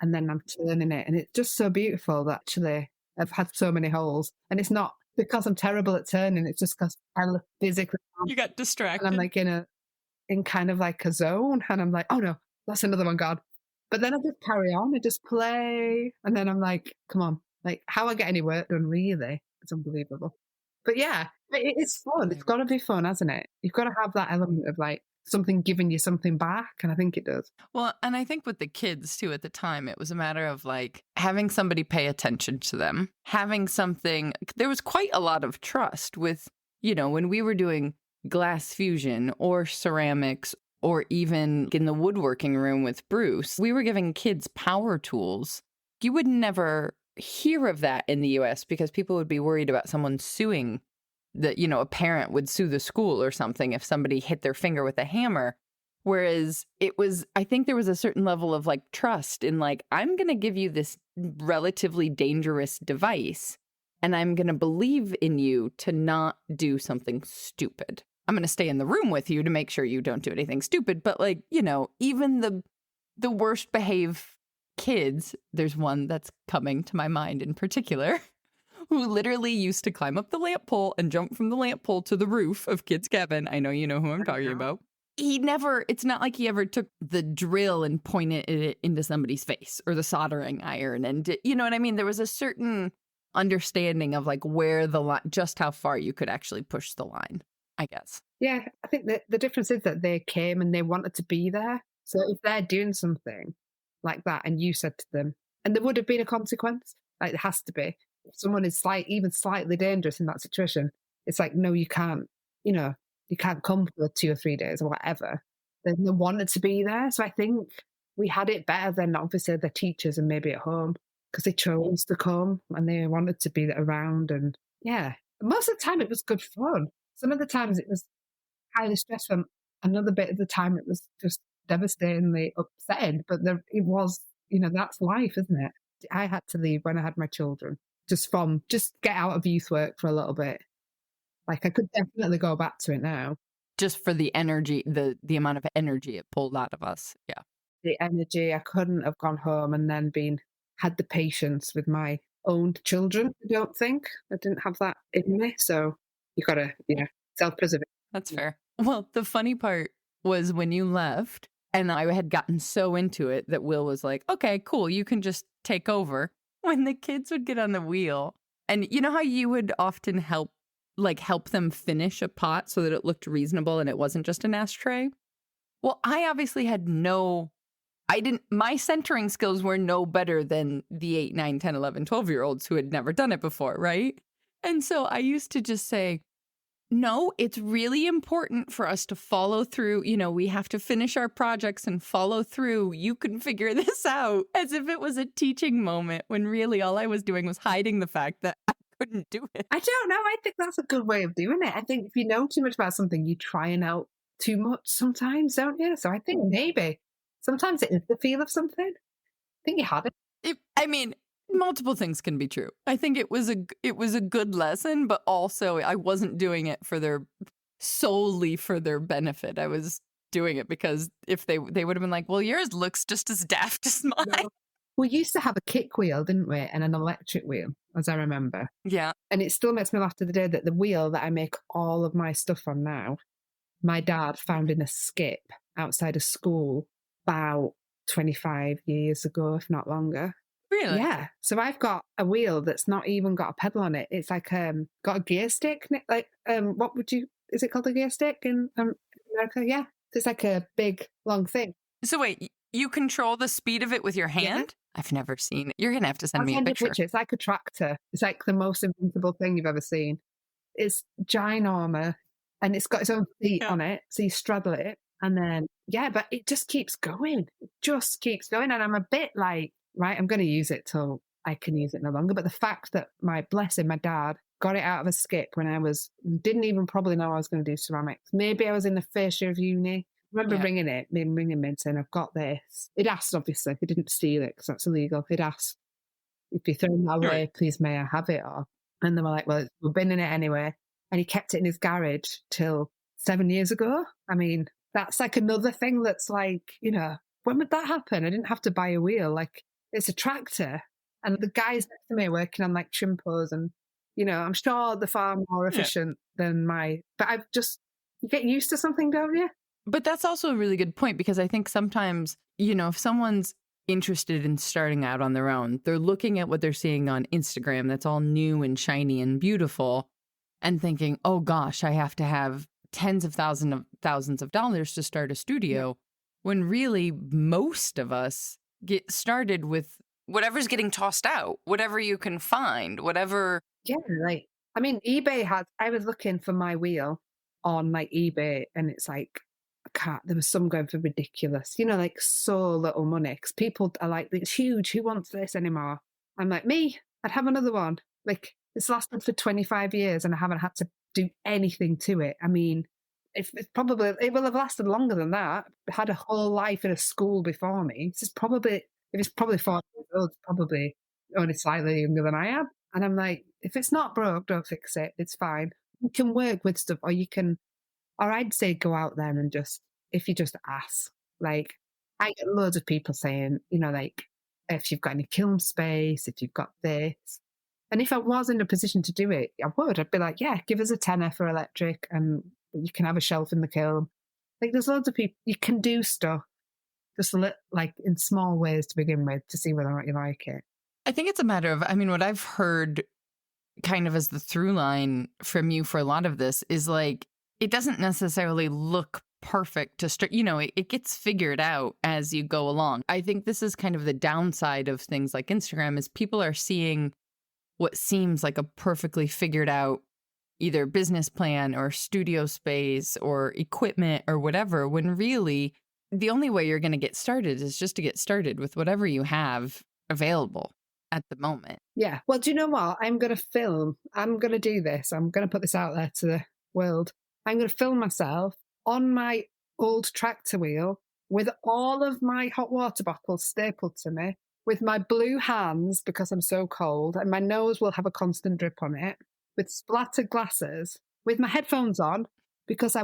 And then I'm turning it. And it's just so beautiful that actually I've had so many holes. And it's not because I'm terrible at turning, it's just because I look physically. You got distracted. And I'm like in kind of like a zone. And I'm like, oh no, that's another one gone. But then I just carry on, I just play. And then I'm like, come on, like how I get any work done really? It's unbelievable. But yeah, it's fun. It's got to be fun, hasn't it? You've got to have that element of like something giving you something back. And I think it does. Well, and I think with the kids too, at the time, it was a matter of like having somebody pay attention to them, having something, there was quite a lot of trust with, when we were doing glass fusion or ceramics or even in the woodworking room with Bruce, we were giving kids power tools. You would never hear of that in the US because people would be worried about someone suing a parent would sue the school or something if somebody hit their finger with a hammer. Whereas I think there was a certain level of like trust in like, I'm going to give you this relatively dangerous device and I'm going to believe in you to not do something stupid. I'm going to stay in the room with you to make sure you don't do anything stupid. But like, even the worst behaved kids, there's one that's coming to my mind in particular, who literally used to climb up the lamp pole and jump from the lamp pole to the roof of Kid's cabin. I know you know who I'm talking about. It's not like he ever took the drill and pointed it into somebody's face or the soldering iron. And you know what I mean? There was a certain understanding of like where the line, just how far you could actually push the line, I guess. Yeah, I think that the difference is that they came and they wanted to be there. So if they're doing something like that and you said to them, and there would have been a consequence, like there has to be. If someone is even slightly dangerous in that situation, it's like, no, you can't, you can't come for 2 or 3 days or whatever. They wanted to be there. So I think we had it better than obviously the teachers and maybe at home because they chose to come and they wanted to be around. And yeah, most of the time it was good fun. Some of the times it was highly stressful. Another bit of the time it was just devastatingly upsetting. But it was, that's life, isn't it? I had to leave when I had my children. Just get out of youth work for a little bit. Like I could definitely go back to it now. Just for the energy, the amount of energy it pulled out of us. Yeah. The energy, I couldn't have gone home and then had the patience with my own children, I don't think. I didn't have that in me. So you gotta, self-preserve. That's fair. Well, the funny part was when you left and I had gotten so into it that Will was like, okay, cool, you can just take over. When the kids would get on the wheel, and you know how you would often help them finish a pot so that it looked reasonable and it wasn't just an ashtray? Well, I obviously had my centering skills were no better than the 8, 9, 10, 11, 12-year-olds who had never done it before, right? And so I used to just say, no, it's really important for us to follow through. We have to finish our projects and follow through. You can figure this out, as if it was a teaching moment when really all I was doing was hiding the fact that I couldn't do it. I don't know. I think that's a good way of doing it. I think if you know too much about something, you try and out too much sometimes, don't you? So I think maybe sometimes it is the feel of something. I think you had it. Multiple things can be true. I think it was a good lesson, but also I wasn't doing it solely for their benefit. I was doing it because if they would have been like, well, yours looks just as daft as mine. No. We used to have a kick wheel, didn't we? And an electric wheel, as I remember. Yeah. And it still makes me laugh to the day that the wheel that I make all of my stuff on now, my dad found in a skip outside of school about 25 years ago, if not longer. Really? Yeah. So I've got a wheel that's not even got a pedal on it. It's like got a gear stick. Like is it called a gear stick in America? Yeah. So it's like a big long thing. So wait, you control the speed of it with your hand? Yeah. I've never seen it. You're gonna have to send me a picture. It's like a tractor. It's like the most invincible thing you've ever seen. It's ginormous and it's got its own feet on it. So you straddle it and then but it just keeps going. It just keeps going. And I'm a bit like, right, I'm going to use it till I can use it no longer. But the fact that my dad got it out of a skip when didn't even probably know I was going to do ceramics. Maybe I was in the first year of uni. I remember ringing him and saying, I've got this. It asked, obviously. He didn't steal it because that's illegal. It asked, if you throw that away, Right. please may I have it? Or, and they were like, well, we've been in it anyway. And he kept it in his garage till 7 years ago. I mean, that's like another thing that's like, when would that happen? I didn't have to buy a wheel. Like, it's a tractor. And the guys next to me working on like chimpos and, I'm sure they're far more Yeah. efficient than but you get used to something, don't you? But that's also a really good point, because I think sometimes, if someone's interested in starting out on their own, they're looking at what they're seeing on Instagram that's all new and shiny and beautiful and thinking, oh gosh, I have to have tens of thousands of dollars to start a studio, when really most of us get started with whatever's getting tossed out, whatever you can find, whatever. Yeah, like, I mean, I was looking for my wheel on like eBay, and it's like, there was some going for ridiculous, like so little money. Because people are like, it's huge. Who wants this anymore? I'm like, me, I'd have another one. Like, it's lasted for 25 years and I haven't had to do anything to it. I mean, it will have lasted longer than that. I had a whole life in a school before me. If it's probably 40 years old, it's probably only slightly younger than I am. And I'm like, if it's not broke, don't fix it. It's fine. You can work with stuff, or I'd say go out there and if you just ask. Like, I get loads of people saying, like, if you've got any kiln space, if you've got this. And if I was in a position to do it, I'd be like, yeah, give us a tenner for electric and you can have a shelf in the kiln. Like, there's loads of people, you can do stuff just like in small ways to begin with to see whether or not you like it. I think it's a matter of, what I've heard kind of as the through line from you for a lot of this is like, it doesn't necessarily look perfect to start, it gets figured out as you go along. I think this is kind of the downside of things like Instagram, is people are seeing what seems like a perfectly figured out either business plan or studio space or equipment or whatever, when really the only way you're going to get started is just to get started with whatever you have available at the moment. Yeah. Well, do you know what? I'm going to do this. I'm going to put this out there to the world. I'm going to film myself on my old tractor wheel with all of my hot water bottles stapled to me, with my blue hands because I'm so cold, and my nose will have a constant drip on it, with splattered glasses, with my headphones on because I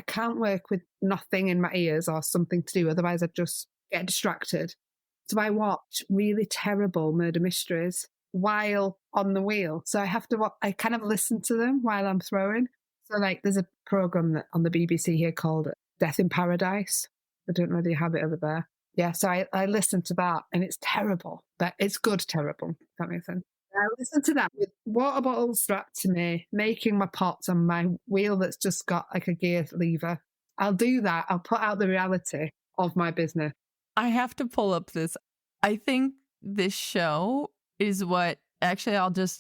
can't work with nothing in my ears or something to do, otherwise I'd just get distracted. So I watch really terrible murder mysteries while on the wheel. So I kind of listen to them while I'm throwing. So like, there's a program on the BBC here called Death in Paradise. I don't know if you have it over there. Yeah, so I listen to that, and it's terrible, but it's good terrible, if that makes sense. I listen to that with water bottles strapped to me, making my pots on my wheel that's just got like a gear lever. I'll do that. I'll put out the reality of my business. I have to pull up this. I think this show is what, actually,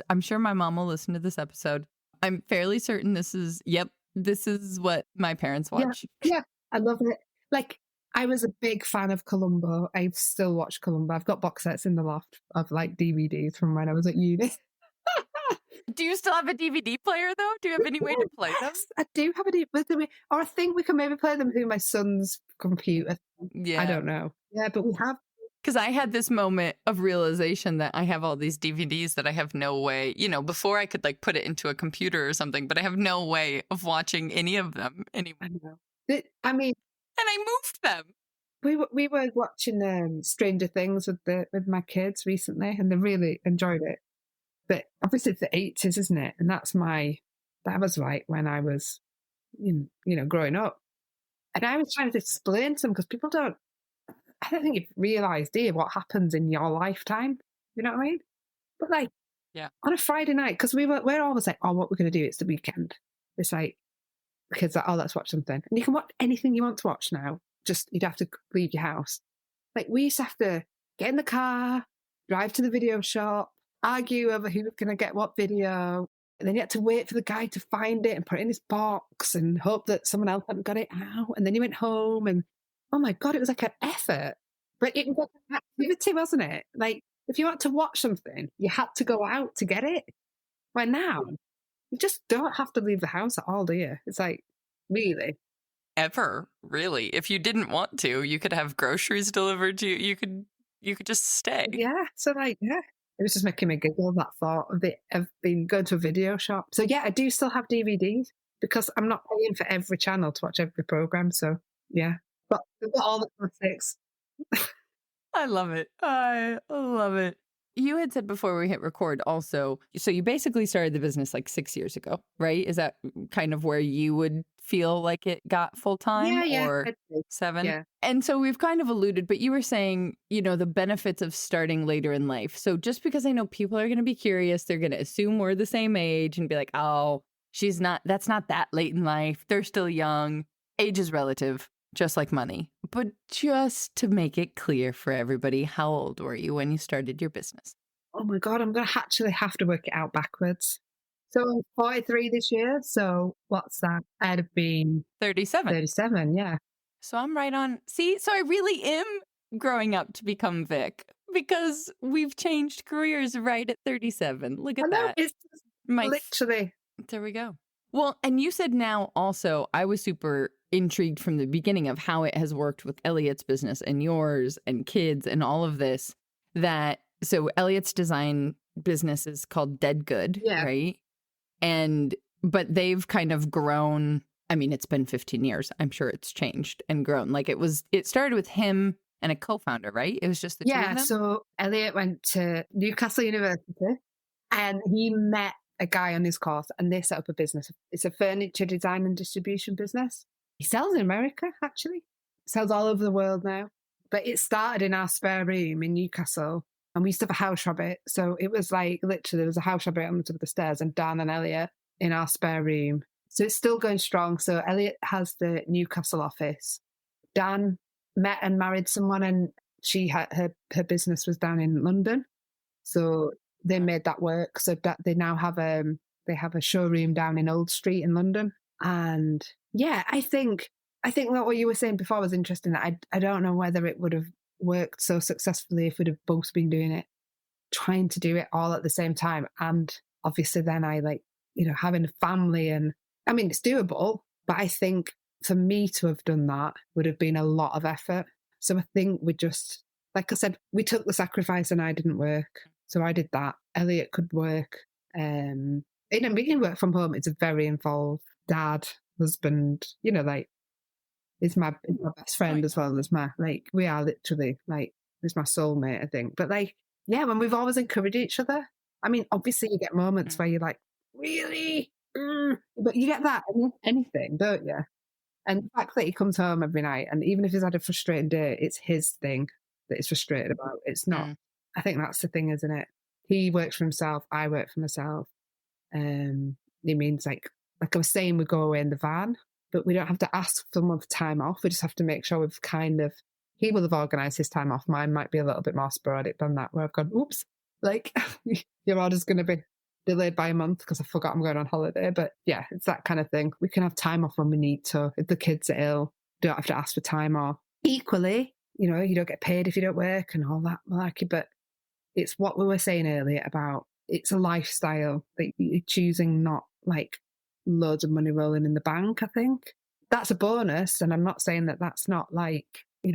I'm sure my mom will listen to this episode. I'm fairly certain this is what my parents watch. Yeah, I love it. Like, I was a big fan of Columbo. I still watch Columbo. I've got box sets in the loft of like DVDs from when I was at uni. Do you still have a DVD player though? Do you have any way to play them? I do have a DVD, or I think we can maybe play them through my son's computer. Yeah. I don't know. Yeah, but we have. Because I had this moment of realization that I have all these DVDs that I have no way, before I could like put it into a computer or something, but I have no way of watching any of them anymore. I know. I mean, and I moved them. We were watching Stranger Things with my kids recently, and they really enjoyed it. But obviously, it's the 80s, isn't it? And that was like when I was, growing up. And I was trying to explain to them, because I don't think you've realised, do you, what happens in your lifetime? You know what I mean? But like, yeah, on a Friday night, because we're always like, oh, what we're going to do, it's the weekend. It's like, the kids are like, oh, let's watch something. And you can watch anything you want to watch now. Just, you'd have to leave your house. Like, we used to have to get in the car, drive to the video shop, argue over who was going to get what video. And then you had to wait for the guy to find it and put it in his box and hope that someone else hadn't got it out. And then you went home, and oh my God, it was like an effort. But it was an activity, wasn't it? Like, if you want to watch something, you had to go out to get it. Where now, you just don't have to leave the house at all, do you? It's like, really? Ever, really. If you didn't want to, you could have groceries delivered to you. You could just stay. Yeah. So like, yeah. It was just making me giggle, that thought of it, of being going to a video shop. So yeah, I do still have DVDs because I'm not paying for every channel to watch every program. So yeah, but I've got all the classics. I love it. I love it. You had said before we hit record also, so you basically started the business like 6 years ago, right? Is that kind of where you would feel like it got full time Yeah, or I'd say. 7? Yeah. And so we've kind of alluded, but you were saying, the benefits of starting later in life. So just because I know people are going to be curious, they're going to assume we're the same age and be like, oh, that's not that late in life. They're still young. Age is relative, just like money. But just to make it clear for everybody, how old were you when you started your business? Oh my God, I'm going to actually have to work it out backwards. So I'm 43 this year. So what's that? I'd have been 37. 37, yeah. So I'm right on. See, so I really am growing up to become Vic because we've changed careers right at 37. Look at that. It's just literally. There we go. Well, and you said now also, I was super intrigued from the beginning of how it has worked with Elliot's business and yours and kids and all of this. So Elliot's design business is called Dead Good, right? But they've kind of grown. I mean, it's been 15 years. I'm sure it's changed and grown. Like it started with him and a co-founder, right? It was just the two of them? Yeah, so Elliot went to Newcastle University and he met a guy on his course and they set up a business. It's a furniture design and distribution business. He sells in America, actually. Sells all over the world now. But it started in our spare room in Newcastle and we used to have a house rabbit. So it was like literally there was a house rabbit on the top of the stairs and Dan and Elliot in our spare room. So it's still going strong. So Elliot has the Newcastle office. Dan met and married someone and she had her business was down in London. So they made that work. So that they now have they have a showroom down in Old Street in London. And yeah, I think that what you were saying before was interesting. That I don't know whether it would have worked so successfully if we'd have both been doing it, trying to do it all at the same time. And obviously then I having a family and I mean, it's doable, but I think for me to have done that would have been a lot of effort. So I think we just, like I said, we took the sacrifice and I didn't work. So I did that. Elliot could work. We can work from home. It's a very involved dad, husband, is my best friend as well as we are literally he's my soulmate, I think. But when we've always encouraged each other. I mean, obviously you get moments where you're like, really? But you get that in anything, don't you? And the fact that he comes home every night, and even if he's had a frustrating day, it's his thing that he's frustrated about. It's not. I think that's the thing, isn't it? He works for himself. I work for myself. It means like I was saying, we go away in the van, but we don't have to ask someone for time off. We just have to make sure we've he will have organised his time off. Mine might be a little bit more sporadic than that, where I've gone, oops, your order's going to be delayed by a month because I forgot I'm going on holiday. But yeah, it's that kind of thing. We can have time off when we need to. If the kids are ill, don't have to ask for time off. Equally, you don't get paid if you don't work and all that malarkey. But it's what we were saying earlier about it's a lifestyle that you're choosing, not loads of money rolling in the bank. I think that's a bonus. And I'm not saying that that's not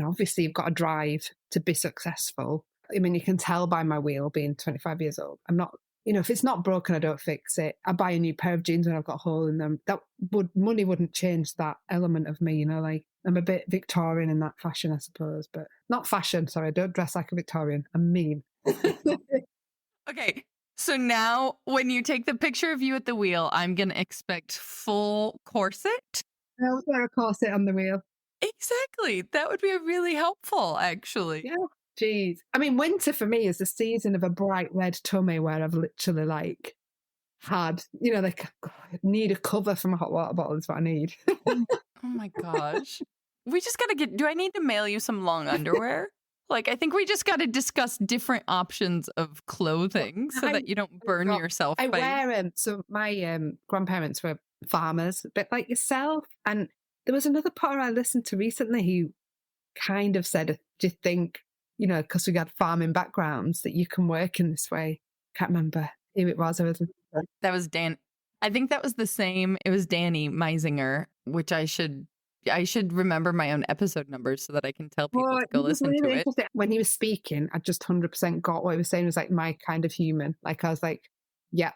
obviously you've got to drive to be successful. I mean, you can tell by my wheel being 25 years old. I'm not, if it's not broken, I don't fix it. I buy a new pair of jeans when I've got a hole in them. Money wouldn't change that element of me, I'm a bit Victorian in that fashion, I suppose, but not fashion. Sorry, I don't dress like a Victorian. I'm mean. Okay. So now when you take the picture of you at the wheel, I'm going to expect full corset. I'll wear a corset on the wheel. Exactly. That would be really helpful, actually. Yeah. Jeez. I mean, winter for me is the season of a bright red tummy where I've literally had, I need a cover from a hot water bottle is what I need. Oh my gosh. We just got to do I need to mail you some long underwear? I think we just got to discuss different options of clothing so that you don't burn yourself. I wear them. So my grandparents were farmers, a bit like yourself. And there was another potter I listened to recently who kind of said, do you think, because we had farming backgrounds, that you can work in this way? Can't remember who it was. That was Dan. I think that was the same. It was Danny Meisinger, which I should I should remember my own episode numbers so that I can tell people Well, to go it was listen to really it. interesting. When he was speaking, I just 100% got what he was saying. It was like my kind of human. Like, I was like, yeah,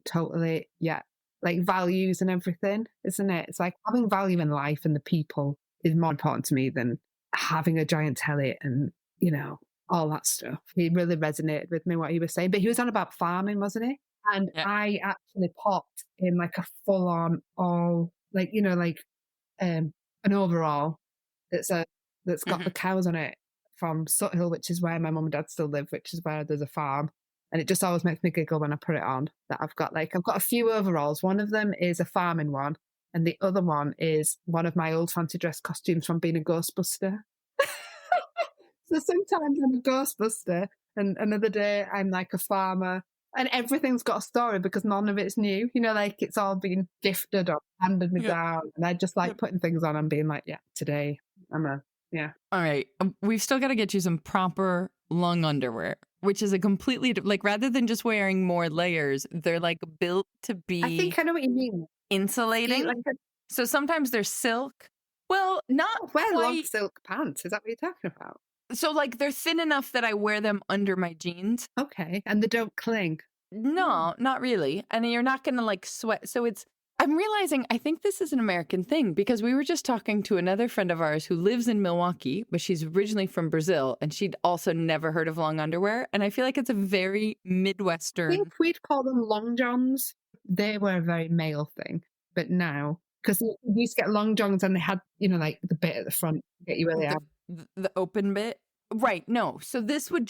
totally. Yeah. Like values and everything, isn't it? It's like having value in life and the people is more important to me than having a giant telly and, you know, all that stuff. He really resonated with me, what he was saying. But he was on about farming, wasn't he? And I actually popped in like a full on all, like, you know, like an overall that's got the cows on it from Suthill, which is where my mum and dad still live, which is where there's a farm. And it just always makes me giggle when I put it on. That I've got a few overalls. One of them is a farming one, and the other one is one of my old fancy dress costumes from being a Ghostbuster. So sometimes I'm a Ghostbuster, and another day I'm like a farmer. And everything's got a story because none of it's new. You know, like it's all been gifted or handed me down. And I just like putting things on and being like, yeah, today I'm a, yeah. All right. We've still got to get you some proper long underwear, which is a completely, like, rather than just wearing more layers, they're like built to be. I think I know what you mean. Insulating. Like so sometimes they're silk. Well, not wear quite. long silk pants. Is that what you're talking about? So, like, they're thin enough that I wear them under my jeans. Okay. And they don't cling. No, not really. And you're not going to, like, sweat. So I'm realizing I think this is an American thing because we were just talking to another friend of ours who lives in Milwaukee, but she's originally from Brazil and she'd also never heard of long underwear. And I feel like it's a very Midwestern. I think we'd call them long johns. They were a very male thing. But now, because we used to get long johns and they had, you know, like the bit at the front to get you where they are. The open bit. Right. No. So this would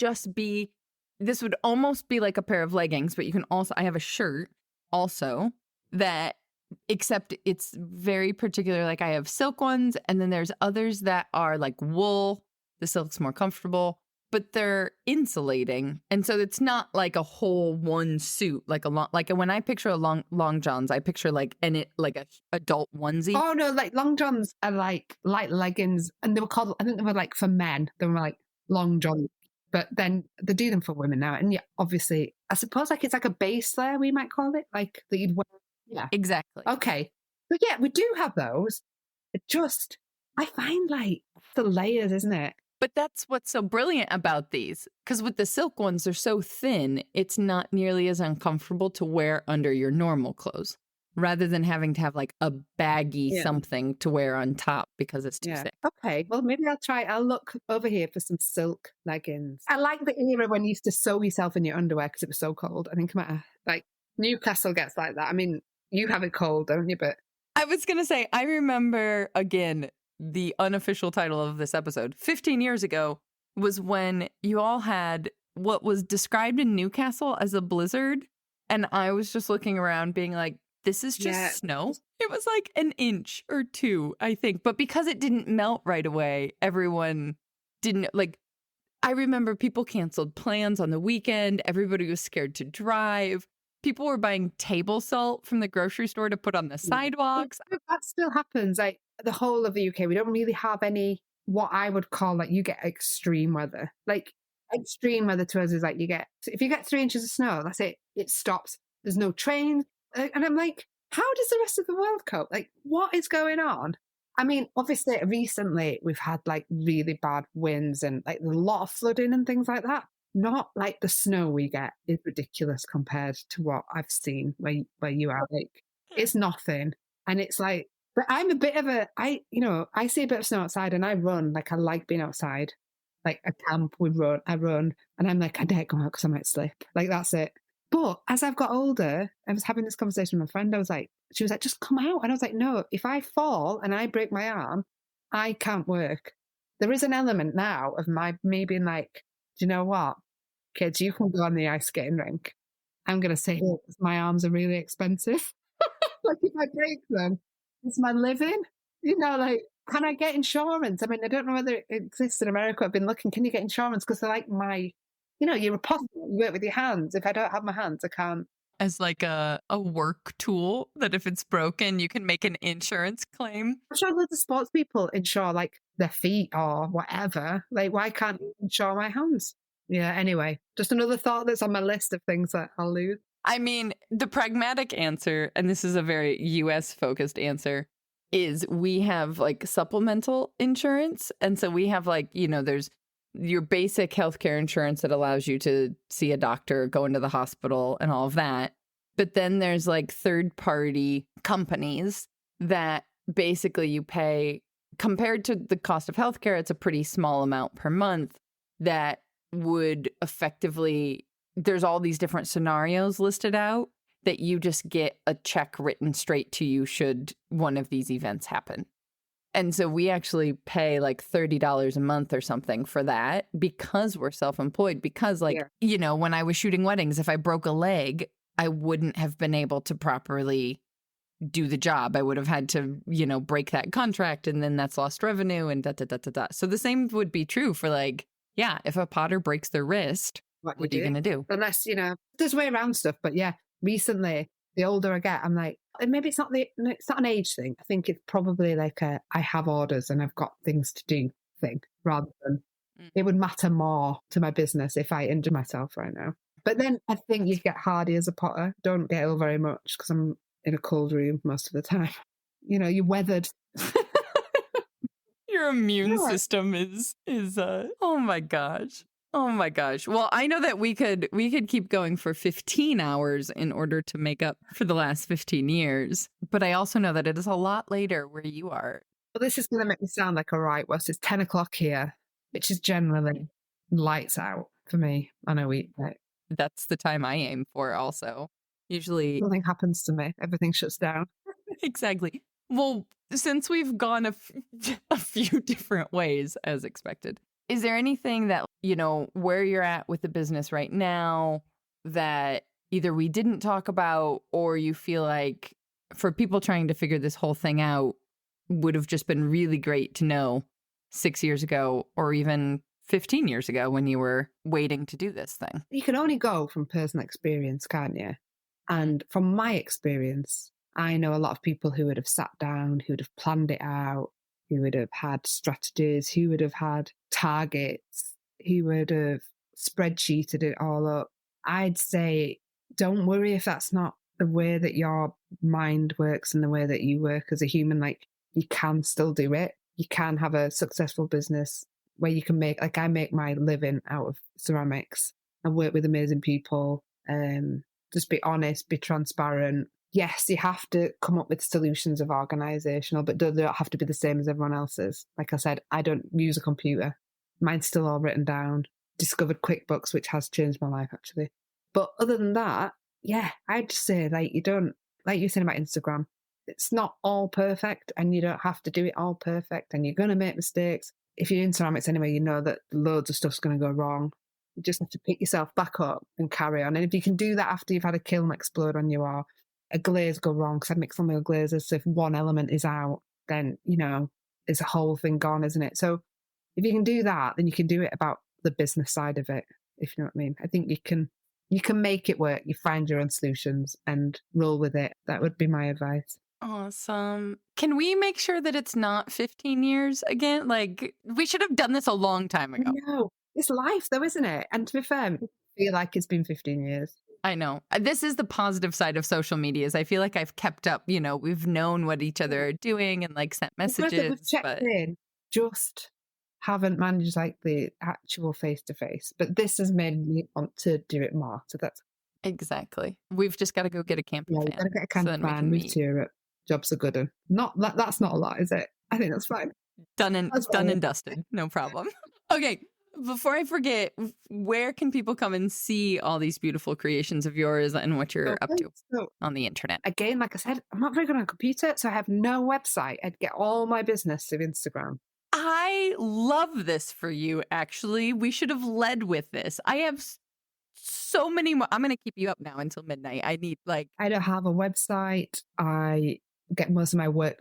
almost be like a pair of leggings, but you can also, I have a shirt also that, except it's very particular. Like I have silk ones and then there's others that are like wool. The silk's more comfortable, but they're insulating. And so it's not like a whole one suit, like when I picture a long johns, I picture like a adult onesie. Oh no, like long johns are like leggings, and they were called, I think they were like for men. They were like long johns, but then they do them for women now. And yeah, obviously, I suppose like it's like a base layer, we might call it, like that you'd wear. Yeah, exactly. Okay, but yeah, we do have those. It just, I find like the layers, isn't it? But that's what's so brilliant about these. Because with the silk ones, they're so thin, it's not nearly as uncomfortable to wear under your normal clothes, rather than having to have like a baggy something to wear on top because it's too thick. Okay, well, maybe I'll look over here for some silk leggings. I like the era when you used to sew yourself in your underwear because it was so cold. I think like Newcastle gets like that. I mean, you have it cold, don't you? But I was going to say, I remember, again, the unofficial title of this episode, 15 years ago, was when you all had what was described in Newcastle as a blizzard. And I was just looking around being like, this is just snow. It was like an inch or two, I think. But because it didn't melt right away, everyone didn't, like, I remember people canceled plans on the weekend. Everybody was scared to drive. People were buying table salt from the grocery store to put on the sidewalks. That still happens. Like the whole of the UK, we don't really have any, what I would call, like, you get extreme weather. Like extreme weather to us is like if you get 3 inches of snow, that's it. It stops. There's no train. And I'm like, how does the rest of the world cope? Like, what is going on? I mean, obviously, recently we've had like really bad winds and like a lot of flooding and things like that. Not like the snow we get is ridiculous compared to what I've seen where you are. Like, it's nothing. And it's like, but I'm a bit of I see a bit of snow outside and I run. Like, I like being outside. Like a camp, I run. And I'm like, I dare go out because I might slip. Like, that's it. But as I've got older, I was having this conversation with my friend. She was like, just come out. And I was like, no, if I fall and I break my arm, I can't work. There is an element now of me being like, do you know what? Kids, you can go on the ice skating rink. I'm going to sit here because my arms are really expensive. Like, if I break them, it's my living. You know, like, can I get insurance? I mean, I don't know whether it exists in America. I've been looking, can you get insurance? Because they're like you're a possum. You work with your hands. If I don't have my hands, I can't. As like a work tool that if it's broken, you can make an insurance claim. I'm sure loads of sports people insure like their feet or whatever. Like, why can't you insure my hands? Yeah, anyway, just another thought that's on my list of things that I'll lose. I mean, the pragmatic answer, and this is a very US focused answer, is we have like supplemental insurance. And so we have like, there's your basic healthcare insurance that allows you to see a doctor, go into the hospital and all of that. But then there's like third party companies that basically you pay compared to the cost of healthcare. It's a pretty small amount per month that would effectively, there's all these different scenarios listed out that you just get a check written straight to you should one of these events happen. And so we actually pay like $30 a month or something for that because we're self-employed. Because when I was shooting weddings, if I broke a leg, I wouldn't have been able to properly do the job. I would have had to, break that contract, and then that's lost revenue and da. So the same would be true for if a potter breaks their wrist, what are you going to do? Unless, there's a way around stuff. But yeah, recently, the older I get, I'm like, maybe it's not an age thing. I think it's probably like I have orders and I've got things to do thing, rather than it would matter more to my business if I injure myself right now. But then I think you get hardy as a potter. Don't get ill very much because I'm in a cold room most of the time. You're weathered. Your immune system is oh my gosh. Oh my gosh. Well, I know that we could keep going for 15 hours in order to make up for the last 15 years. But I also know that it is a lot later where you are. Well, this is going to make me sound like a right West. It's 10 o'clock here, which is generally lights out for me on a weekday. That's the time I aim for also. Usually nothing happens to me. Everything shuts down. Exactly. Well, since we've gone a few different ways as expected, is there anything that, where you're at with the business right now that either we didn't talk about or you feel like for people trying to figure this whole thing out would have just been really great to know 6 years ago or even 15 years ago when you were waiting to do this thing? You can only go from personal experience, can't you? And from my experience, I know a lot of people who would have sat down, who would have planned it out, who would have had strategies, who would have had targets, who would have spreadsheeted it all up. I'd say, don't worry if that's not the way that your mind works and the way that you work as a human. Like, you can still do it. You can have a successful business where you can make, like I make my living out of ceramics and work with amazing people. Just be honest, be transparent. Yes, you have to come up with solutions of organisational, but they don't have to be the same as everyone else's. Like I said, I don't use a computer. Mine's still all written down. Discovered QuickBooks, which has changed my life, actually. But other than that, yeah, I'd just say, you don't, like you said about Instagram, it's not all perfect and you don't have to do it all perfect and you're going to make mistakes. If you're in ceramics anyway, you know that loads of stuff's going to go wrong. You just have to pick yourself back up and carry on. And if you can do that after you've had a kiln explode on you or a glaze go wrong, because I mix some of the glazes, so if one element is out, then, it's a whole thing gone, isn't it? So if you can do that, then you can do it about the business side of it, if you know what I mean. I think you can make it work. You find your own solutions and roll with it. That would be my advice. Awesome. Can we make sure that it's not 15 years again? Like, we should have done this a long time ago. No, it's life though, isn't it? And to be fair, I feel like it's been 15 years. I know. This is the positive side of social media. Is I feel like I've kept up, we've known what each other are doing and sent messages. We've checked in, just haven't managed the actual face-to-face. But this has made me want to do it more. So that's... Exactly. We've just got to go get a camper van. We've got to get a camper van, move to Europe. Jobs are good. That's not a lot, is it? I think that's fine. Done and dusted. No problem. Okay. Before I forget, where can people come and see all these beautiful creations of yours and what you're up to on the internet? Again, like I said, I'm not very good on a computer, so I have no website. I'd get all my business through Instagram. I love this for you, actually. We should have led with this. I have so many more. I'm going to keep you up now until midnight. I need I don't have a website. I get most of my word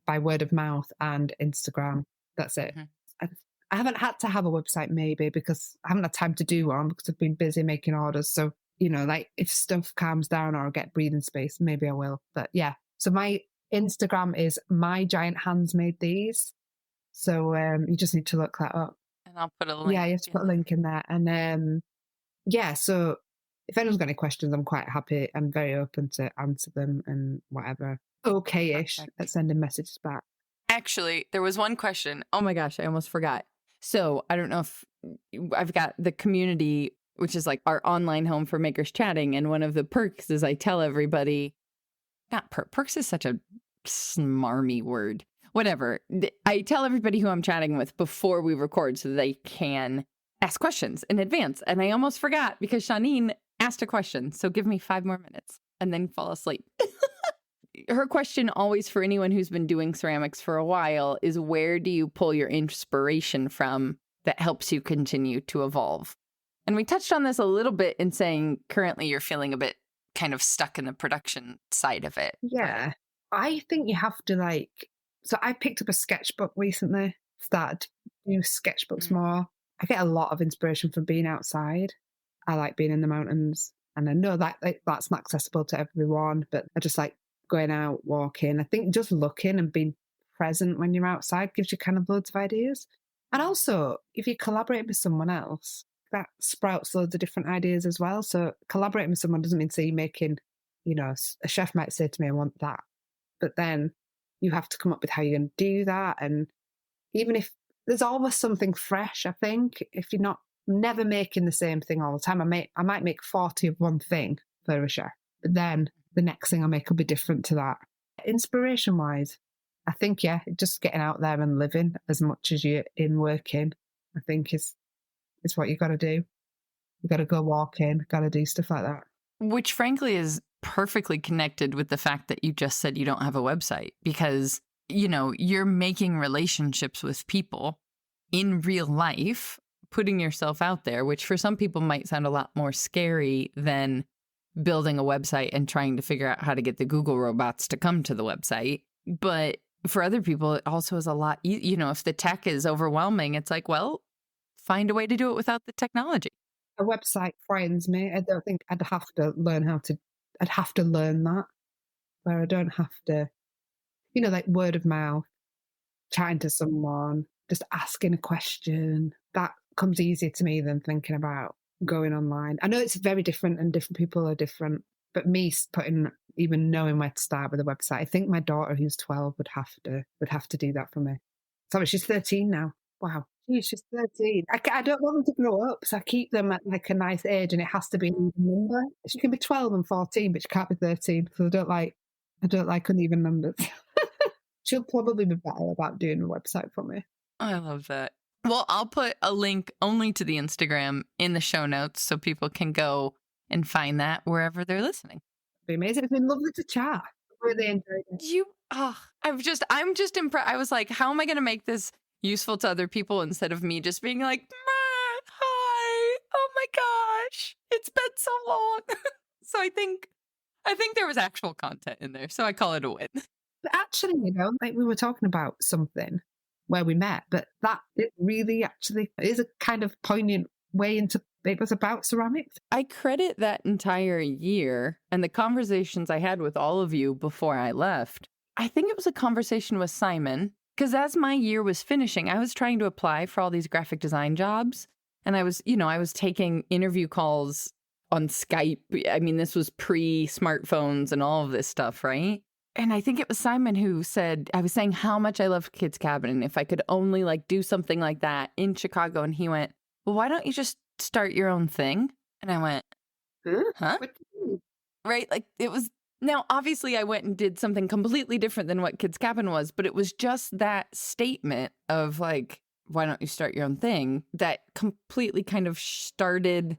by word of mouth and Instagram. That's it. Mm-hmm. I haven't had to have a website maybe because I haven't had time to do one because I've been busy making orders. So, if stuff calms down or I get breathing space, maybe I will. But yeah, so my Instagram is My Giant Hands Made These. So you just need to look that up. And I'll put a link. Yeah, you have to put a link in there. And so if anyone's got any questions, I'm quite happy. I'm very open to answer them and whatever. okay-ish at sending messages back. Actually, there was one question. Oh my gosh, I almost forgot. So I don't know if I've got the community, which is like our online home for makers chatting. And one of the perks is I tell everybody, not perks is such a smarmy word. Whatever. I tell everybody who I'm chatting with before we record so they can ask questions in advance. And I almost forgot because Shanine asked a question. So give me 5 more minutes and then fall asleep. Her question always for anyone who's been doing ceramics for a while is, where do you pull your inspiration from that helps you continue to evolve? And we touched on this a little bit in saying currently you're feeling a bit kind of stuck in the production side of it. Yeah. I think you have to so I picked up a sketchbook recently, started to do sketchbooks more. I get a lot of inspiration from being outside. I like being in the mountains, and I know that that's not accessible to everyone, but I just like going out, walking. I think just looking and being present when you're outside gives you kind of loads of ideas. And also, if you collaborate with someone else, that sprouts loads of different ideas as well. So collaborating with someone doesn't mean say you're making, a chef might say to me, I want that. But then you have to come up with how you're going to do that. And even if there's always something fresh, I think, if you're never making the same thing all the time, I might make 40 of one thing for a chef, but then the next thing I make will be different to that. Inspiration wise, I think, just getting out there and living as much as you're in working, I think is what you got to do. You got to go walking, got to do stuff like that. Which frankly is perfectly connected with the fact that you just said you don't have a website, because, you're making relationships with people in real life, putting yourself out there, which for some people might sound a lot more scary than building a website and trying to figure out how to get the Google robots to come to the website. But for other people, it also is a lot, if the tech is overwhelming, it's like, well, find a way to do it without the technology. A website frightens me. I don't think I'd have to learn I'd have to learn that, where I don't have to, like word of mouth, chatting to someone, just asking a question. That comes easier to me than thinking about going online. I know it's very different and different people are different, but me even knowing where to start with a website, I think my daughter who's 12 would have to do that for me. Sorry, she's 13 now. Wow. Geez, she's 13. I don't want them to grow up, so I keep them at like a nice age, and it has to be an even number. She can be 12 and 14, but she can't be 13, because I don't like uneven numbers. She'll probably be better about doing a website for me. I love that. Well, I'll put a link only to the Instagram in the show notes so people can go and find that wherever they're listening. It'd be amazing. It's been lovely to chat. Really enjoyed it. I'm just impressed. I was like, how am I going to make this useful to other people instead of me just being like, hi, oh my gosh, it's been so long. So I think there was actual content in there, so I call it a win. But actually, like we were talking about something where we met, but that it really actually is a kind of poignant way into it was about ceramics. I credit that entire year and the conversations I had with all of you before I left. I think it was a conversation with Simon, because as my year was finishing, I was trying to apply for all these graphic design jobs. And I was taking interview calls on Skype. I mean, this was pre-smartphones and all of this stuff, right? And I think it was Simon who said, I was saying how much I loved Kids Cabin, and if I could only do something like that in Chicago. And he went, well, why don't you just start your own thing? And I went, huh? Right? It was, now obviously I went and did something completely different than what Kids Cabin was, but it was just that statement of why don't you start your own thing that completely kind of started,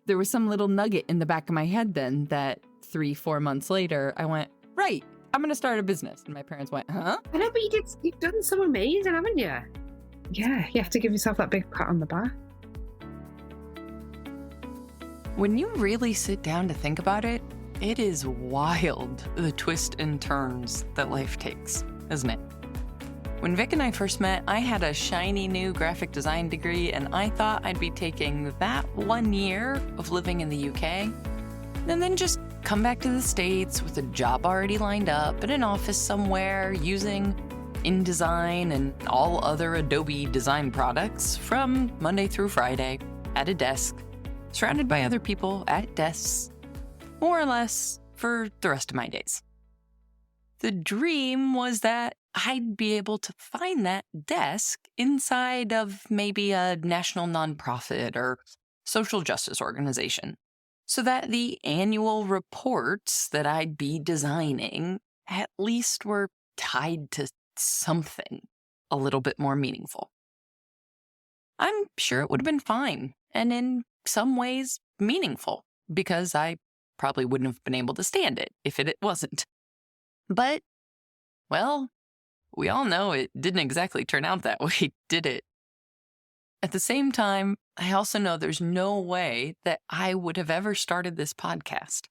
there was some little nugget in the back of my head then that 3-4 months later, I went, right, I'm going to start a business. And my parents went, huh? I know, but you've done so amazing, haven't you? Yeah, you have to give yourself that big pat on the back. When you really sit down to think about it, it is wild, the twists and turns that life takes, isn't it? When Vic and I first met, I had a shiny new graphic design degree, and I thought I'd be taking that 1 year of living in the UK, and then just come back to the States with a job already lined up in an office somewhere using InDesign and all other Adobe design products from Monday through Friday at a desk, surrounded by other people at desks, more or less for the rest of my days. The dream was that I'd be able to find that desk inside of maybe a national nonprofit or social justice organization, so that the annual reports that I'd be designing at least were tied to something a little bit more meaningful. I'm sure it would have been fine, and in some ways meaningful, because I probably wouldn't have been able to stand it if it wasn't. But, well, we all know it didn't exactly turn out that way, did it? At the same time, I also know there's no way that I would have ever started this podcast,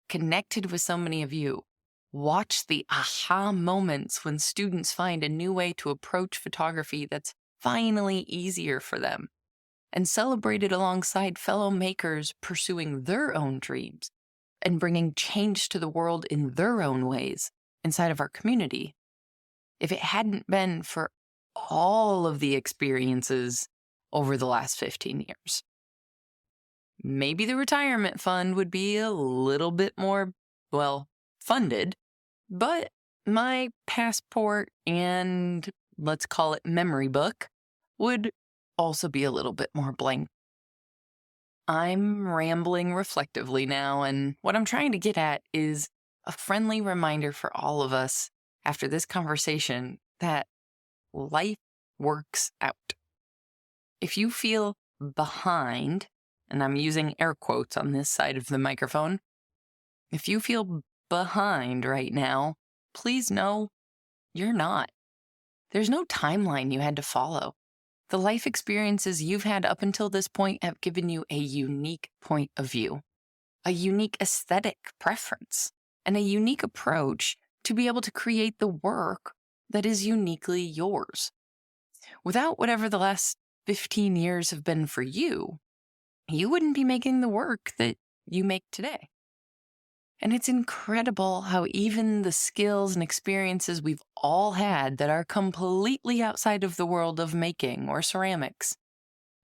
connected with so many of you, watched the aha moments when students find a new way to approach photography that's finally easier for them, and celebrated alongside fellow makers pursuing their own dreams and bringing change to the world in their own ways inside of our community. If it hadn't been for all of the experiences over the last 15 years. Maybe the retirement fund would be a little bit more, funded, but my passport and, let's call it, memory book would also be a little bit more blank. I'm rambling reflectively now, and what I'm trying to get at is a friendly reminder for all of us after this conversation that life works out. If you feel behind, and I'm using air quotes on this side of the microphone, if you feel behind right now, please know you're not. There's no timeline you had to follow. The life experiences you've had up until this point have given you a unique point of view, a unique aesthetic preference, and a unique approach to be able to create the work that is uniquely yours. Without whatever the last 15 years have been for you, you wouldn't be making the work that you make today. And it's incredible how even the skills and experiences we've all had that are completely outside of the world of making or ceramics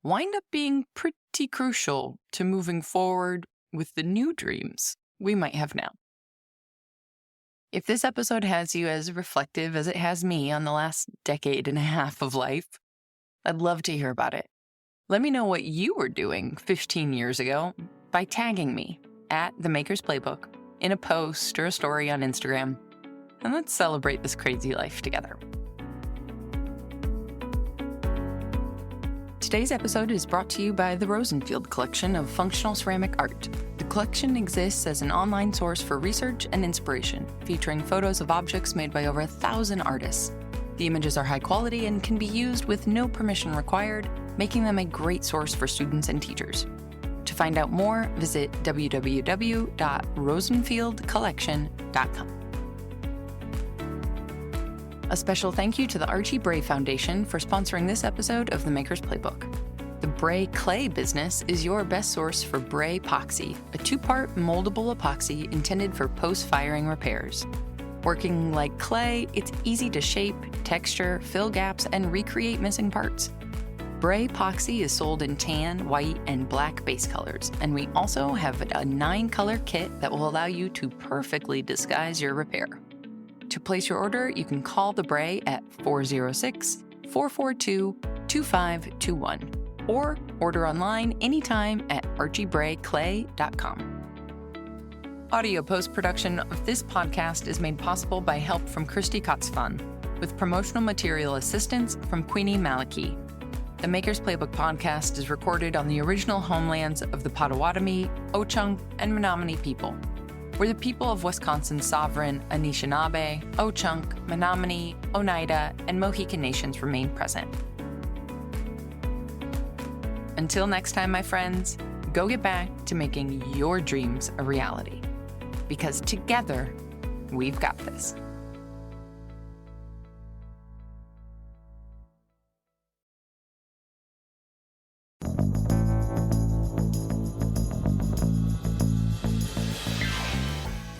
wind up being pretty crucial to moving forward with the new dreams we might have now. If this episode has you as reflective as it has me on the last decade and a half of life, I'd love to hear about it. Let me know what you were doing 15 years ago by tagging me at The Maker's Playbook in a post or a story on Instagram, and let's celebrate this crazy life together. Today's episode is brought to you by the Rosenfield collection of functional ceramic art. The collection exists as an online source for research and inspiration, featuring photos of objects made by over 1,000 artists. The images are high quality and can be used with no permission required, making them a great source for students and teachers. To find out more, visit www.rosenfieldcollection.com. A special thank you to the Archie Bray Foundation for sponsoring this episode of The Maker's Playbook. The Bray clay business is your best source for Bray epoxy, a 2-part moldable epoxy intended for post-firing repairs. Working like clay, it's easy to shape, texture, fill gaps, and recreate missing parts. Bray epoxy is sold in tan, white, and black base colors, and we also have a 9-color kit that will allow you to perfectly disguise your repair. To place your order, you can call the Bray at 406-442-2521 or order online anytime at archiebrayclay.com. Audio post-production of this podcast is made possible by help from Christy Kotzfan, with promotional material assistance from Queenie Maliki. The Maker's Playbook podcast is recorded on the original homelands of the Potawatomi, Ho-Chunk, and Menominee people, where the people of Wisconsin's sovereign Anishinaabe, Ho-Chunk, Menominee, Oneida, and Mohican nations remain present. Until next time, my friends, go get back to making your dreams a reality. Because together, we've got this.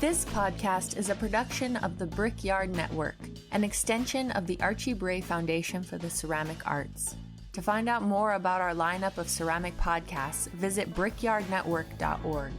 This podcast is a production of the Brickyard Network, an extension of the Archie Bray Foundation for the Ceramic Arts. To find out more about our lineup of ceramic podcasts, visit brickyardnetwork.org.